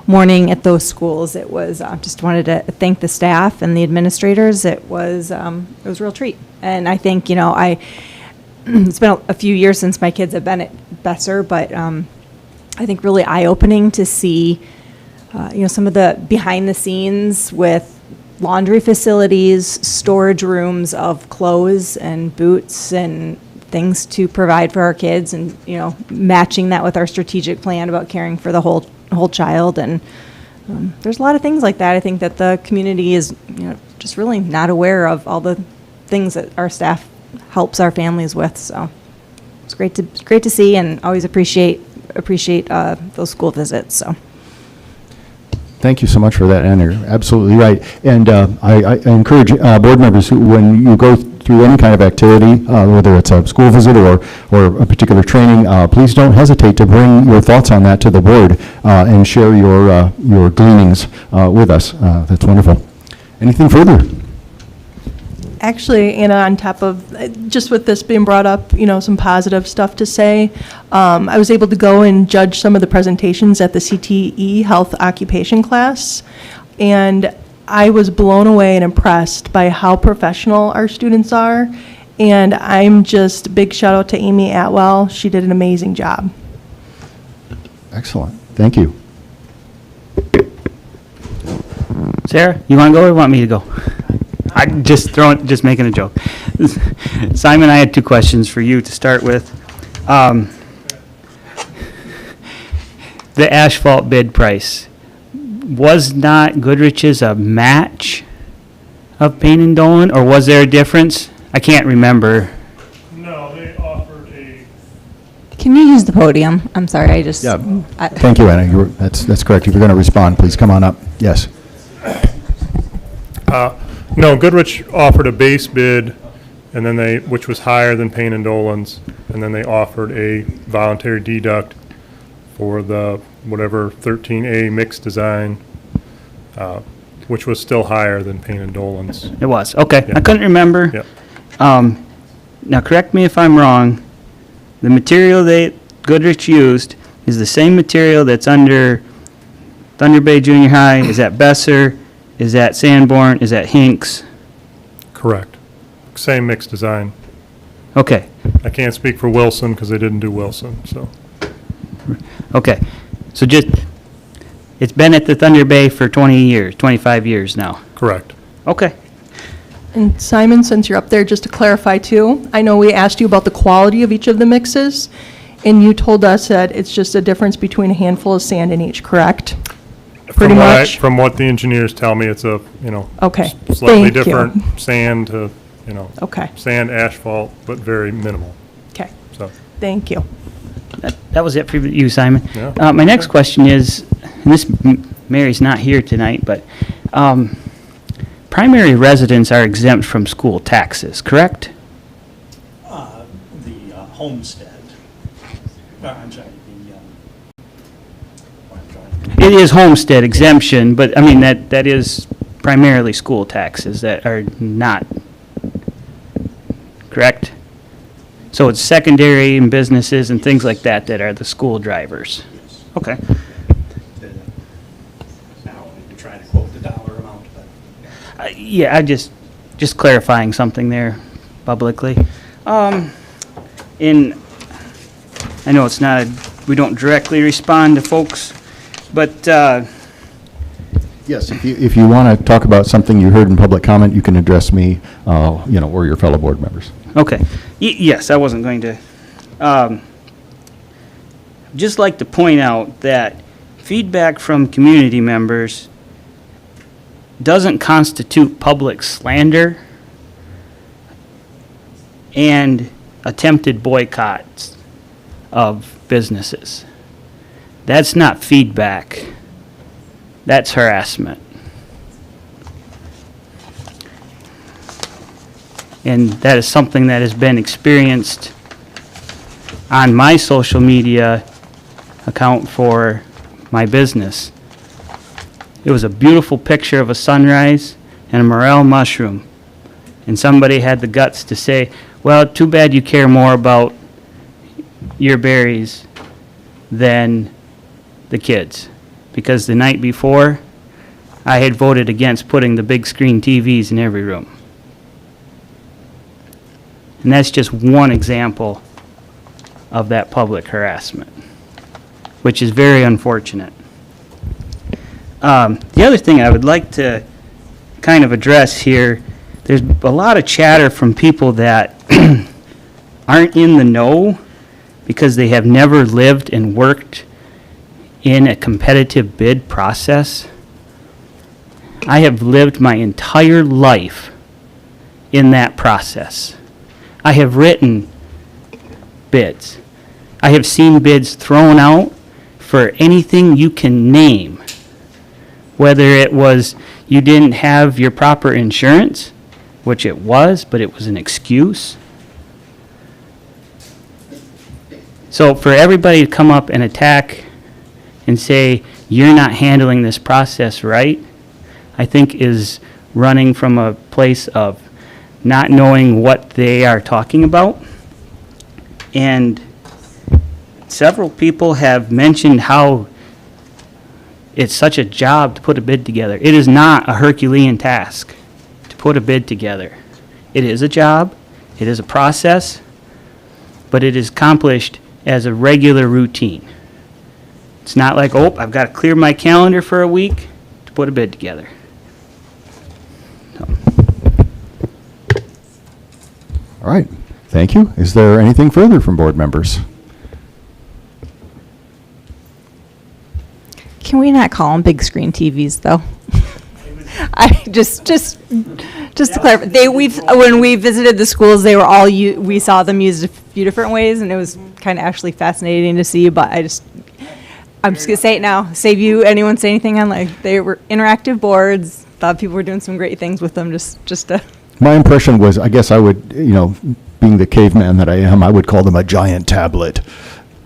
morning at those schools. It was, just wanted to thank the staff and the administrators. It was a real treat. And I think, it's been a few years since my kids have been at Besser, but I think really eye-opening to see, some of the behind the scenes with laundry facilities, storage rooms of clothes and boots and things to provide for our kids, and matching that with our strategic plan about caring for the whole child. And there's a lot of things like that. I think that the community is just really not aware of all the things that our staff helps our families with. So it's great to see, and always appreciate those school visits. So. Thank you so much for that, Anna. You're absolutely right. And I encourage board members who, when you go through any kind of activity, whether it's a school visit or a particular training, please don't hesitate to bring your thoughts on that to the board and share your gleanings with us. That's wonderful. Anything further? Actually, Anna, on top of, just with this being brought up, some positive stuff to say, I was able to go and judge some of the presentations at the CTE Health Occupation class, and I was blown away and impressed by how professional our students are, and I'm just, big shout out to Amy Atwell. She did an amazing job. Excellent. Thank you. Sarah, you want to go or want me to go? I'm just making a joke. Simon, I had two questions for you to start with. The asphalt bid price, was not Goodrich's a match of Payne and Dolan, or was there a difference? I can't remember. No, they offered a... Can you use the podium? I'm sorry, I just. Yeah. Thank you, Anna. That's correct. If you're going to respond, please come on up. Yes. No, Goodrich offered a base bid, and then which was higher than Payne and Dolan's, and then they offered a voluntary deduct for the whatever 13A mixed design, which was still higher than Payne and Dolan's. It was, okay. Yeah. I couldn't remember. Yep. Now, correct me if I'm wrong, the material that Goodrich used is the same material that's under Thunder Bay Junior High, is at Besser, is at Sanborn, is at Hinks? Correct. Same mixed design. Okay, I can't speak for Wilson because they didn't do Wilson, so. okay. So it's been at the Thunder Bay for 25 years now. Correct. Okay. And Simon, since you're up there, just to clarify too, I know we asked you about the quality of each of the mixes, and you told us that it's just a difference between a handful of sand in each, correct? Pretty much? From what the engineers tell me, it's a, Okay, slightly thank you. different sand to, Okay, sand, asphalt, but very minimal, okay, so. thank you. That was it for you, Simon. Yeah. My next question is, and Mary's not here tonight, but primary residents are exempt from school taxes, correct? The homestead. I'm sorry, It is homestead exemption, but I mean, that is primarily school taxes that are not, correct? So it's secondary and businesses and things like that that are the school drivers? Yes. Okay. Now, you're trying to quote the dollar amount, but. Yeah, I just clarifying something there publicly. I know it's not, we don't directly respond to folks, but, Yes, if you want to talk about something you heard in public comment, you can address me, or your fellow board members. okay. Yes, I wasn't going to. Just like to point out that feedback from community members doesn't constitute public slander and attempted boycotts of businesses. That's not feedback That's harassment. And that is something that has been experienced on my social media account for my business. It was a beautiful picture of a sunrise and a morel mushroom. And somebody had the guts to say, well, too bad you care more about your berries than the kids. Because the night before, I had voted against putting the big screen TVs in every room. And that's just one example of that public harassment, which is very unfortunate. The other thing I would like to kind of address here, there's a lot of chatter from people that aren't in the know because they have never lived and worked in a competitive bid process. I have lived my entire life in that process. I have written bids. I have seen bids thrown out for anything you can name. Whether it was you didn't have your proper insurance, which it was, but it was an excuse. So for everybody to come up and attack and say, you're not handling this process right, I think is running from a place of not knowing what they are talking about. And several people have mentioned how it's such a job to put a bid together. It is not a Herculean task to put a bid together. It is a job, it is a process, but it is accomplished as a regular routine. It's not like, oh, I've got to clear my calendar for a week to put a bid together. All right, thank you. Is there anything further from board members? Can we not call them big screen TVs, though? I just to clarify, when we visited the schools, they were all we saw them used a few different ways, and it was kind of actually fascinating to see. But I'm just gonna say it now. Save you anyone say anything on, like, they were interactive boards. Thought people were doing some great things with them. Just to. My impression was, I guess I would, being the caveman that I am, I would call them a giant tablet.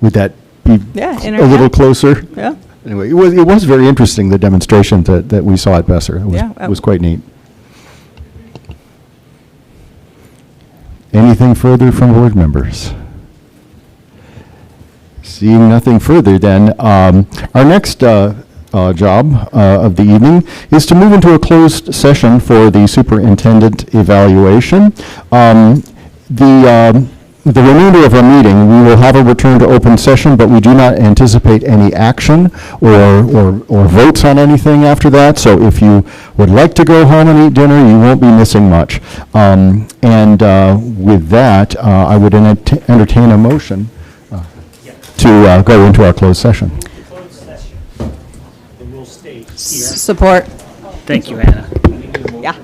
Would that be a little closer? Yeah. Anyway, it was very interesting, the demonstration that we saw at Besser. It was quite neat. Anything further from board members? Seeing nothing further, then, our next job of the evening is to move into a closed session for the superintendent evaluation. The remainder of our meeting, we will have a return to open session, but we do not anticipate any action or votes on anything after that. So if you would like to go home and eat dinner, you won't be missing much. With that, I would entertain a motion to go into our closed session. Support. Thank you, Anna. Yeah.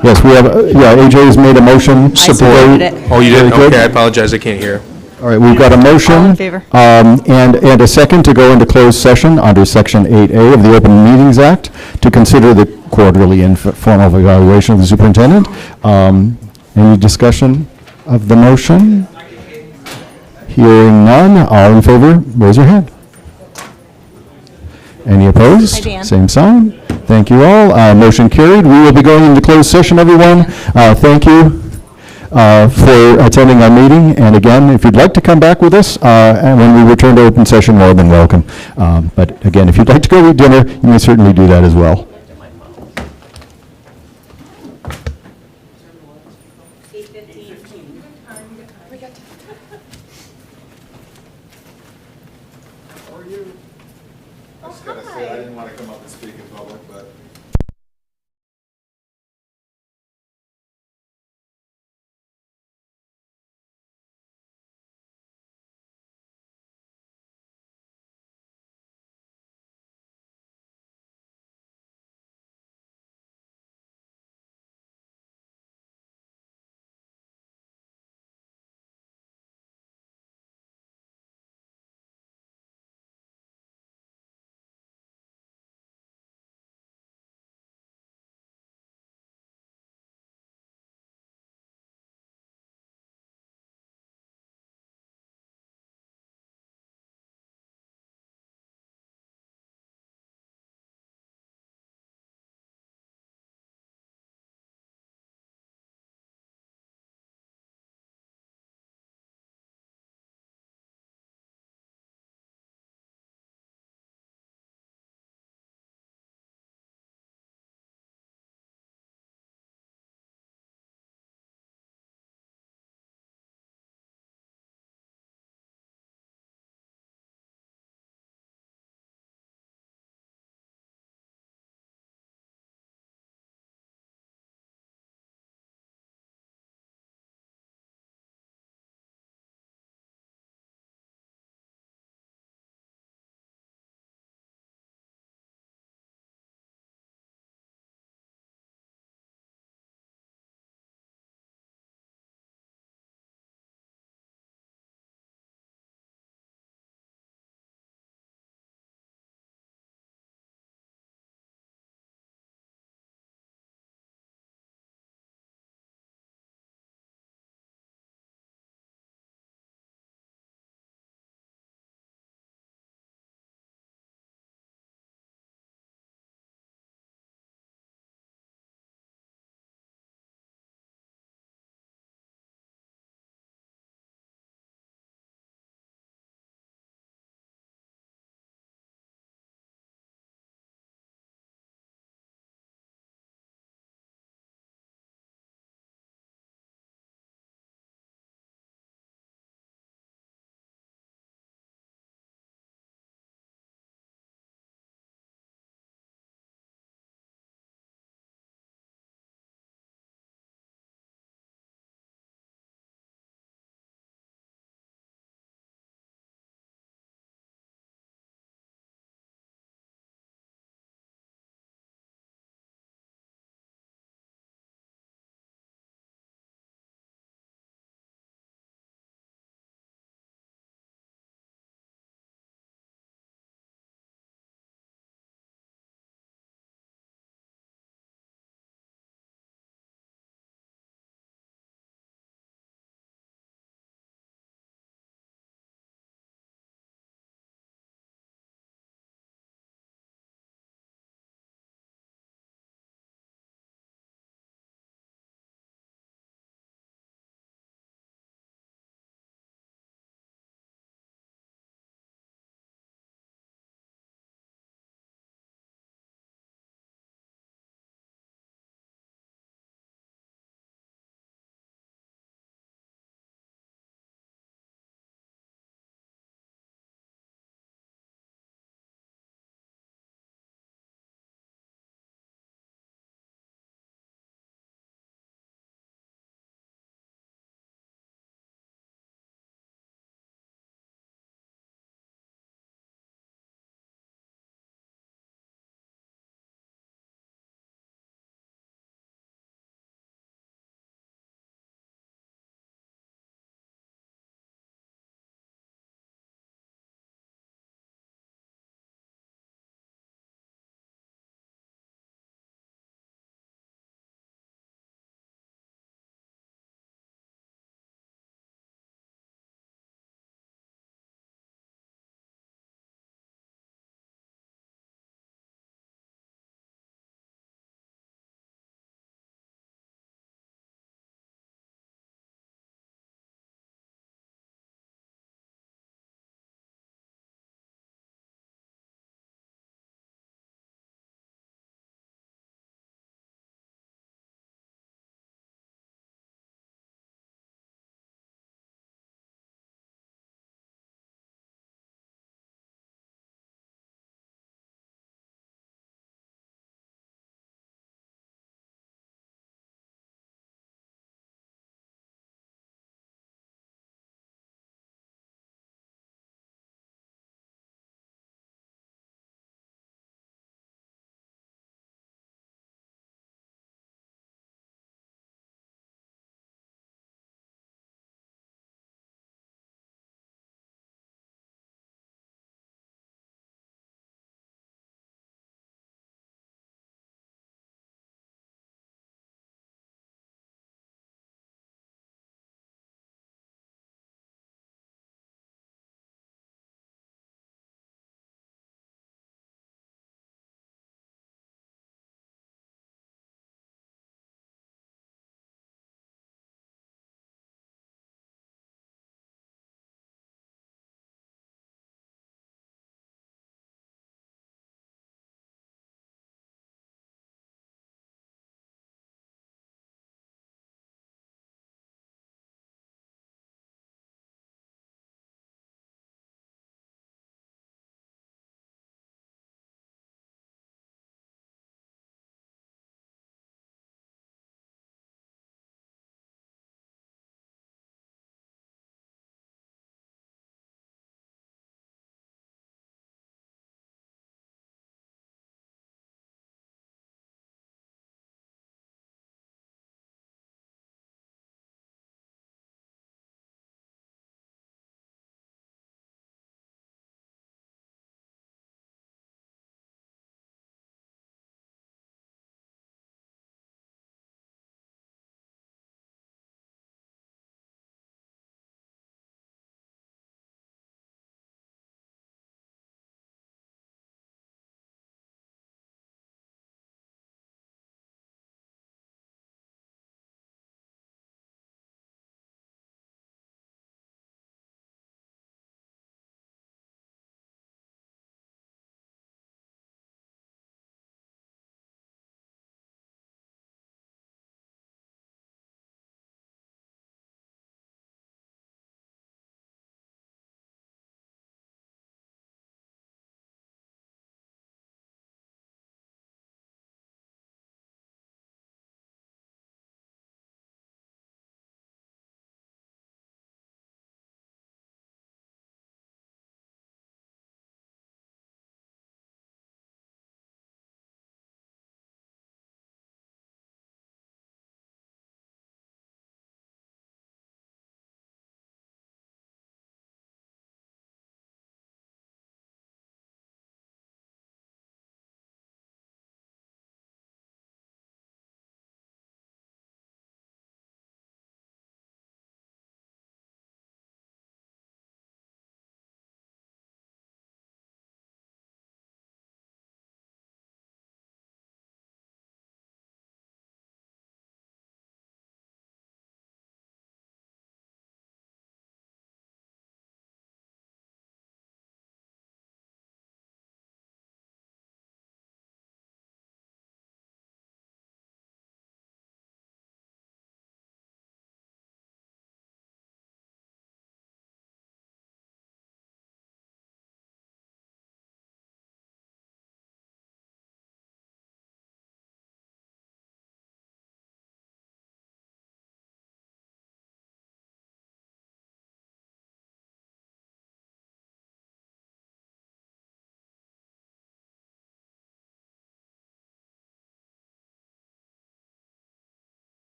Yes, we have, AJ has made a motion. supported it. Oh, you did? Very good. Okay, I apologize, I can't hear. All right, we've got a motion. All in favor. And a second to go into closed session under Section 8A of the Open Meetings Act to consider the quarterly informal evaluation of the superintendent. Any discussion of the motion? Hearing none, all in favor, raise your hand. Any opposed? Hi, Dan. Same sign. Thank you all. Motion carried. We will be going into closed session, everyone. Thank you for attending our meeting. And again, if you'd like to come back with us, and when we return to open session, more than welcome. But again, if you'd like to go eat dinner, you may certainly do that as well. I was gonna say, I didn't want to come up and speak in public, but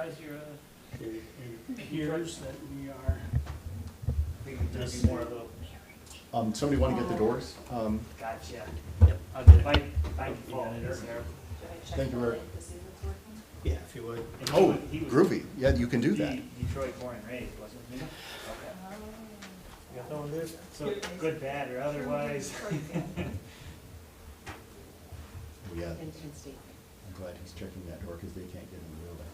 surprised you're, It appears that we are. there's more of a. Somebody want to get the doors? Gotcha. Yep. I'll get it. By default, is there? Thank you, Eric. Yeah, if you would. Oh, groovy. Yeah, you can do that. Detroit born and raised, wasn't he? Okay. You got that one, dude? So good, bad, or otherwise? Yeah. I'm glad he's checking that door because they can't get in the building.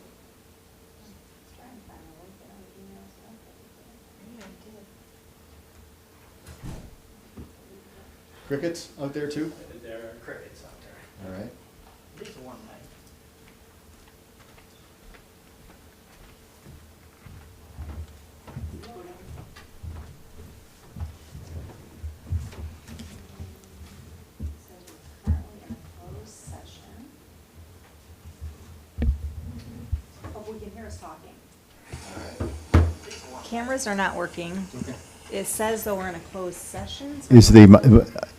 Crickets out there too? There are crickets out there. All right. At least one night. We can hear us talking. Cameras are not working. It says though we're in a closed session. So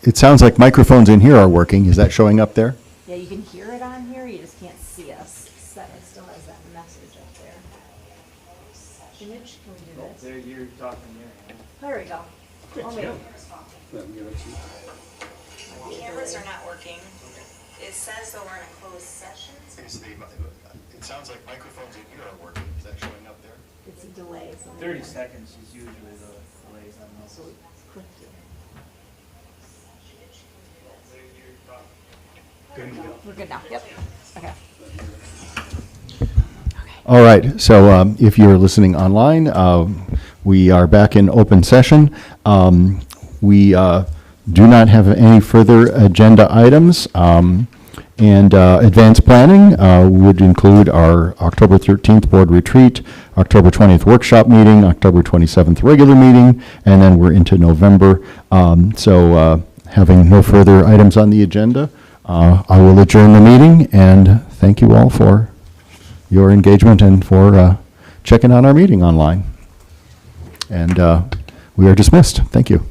It sounds like microphones in here are working. Is that showing up there? yeah, you can hear it on here, you just can't see us. It still has that message up there. Image, can we do this? There, you're talking there. There we go. Oh, wait. Cameras are not working. It says though we're in a closed session. It sounds like microphones in here are working. Is that showing up there? It's a delay. So 30 seconds is usually the delays on those. So we clicked it. We're good now. Yep. Okay. All right, so if you're listening online, we are back in open session. We do not have any further agenda items. And advanced planning would include our October 13th board retreat, October 20th workshop meeting, October 27th regular meeting, and then we're into November. So having no further items on the agenda, I will adjourn the meeting, and thank you all for your engagement and for checking out our meeting online. And we are dismissed. Thank you.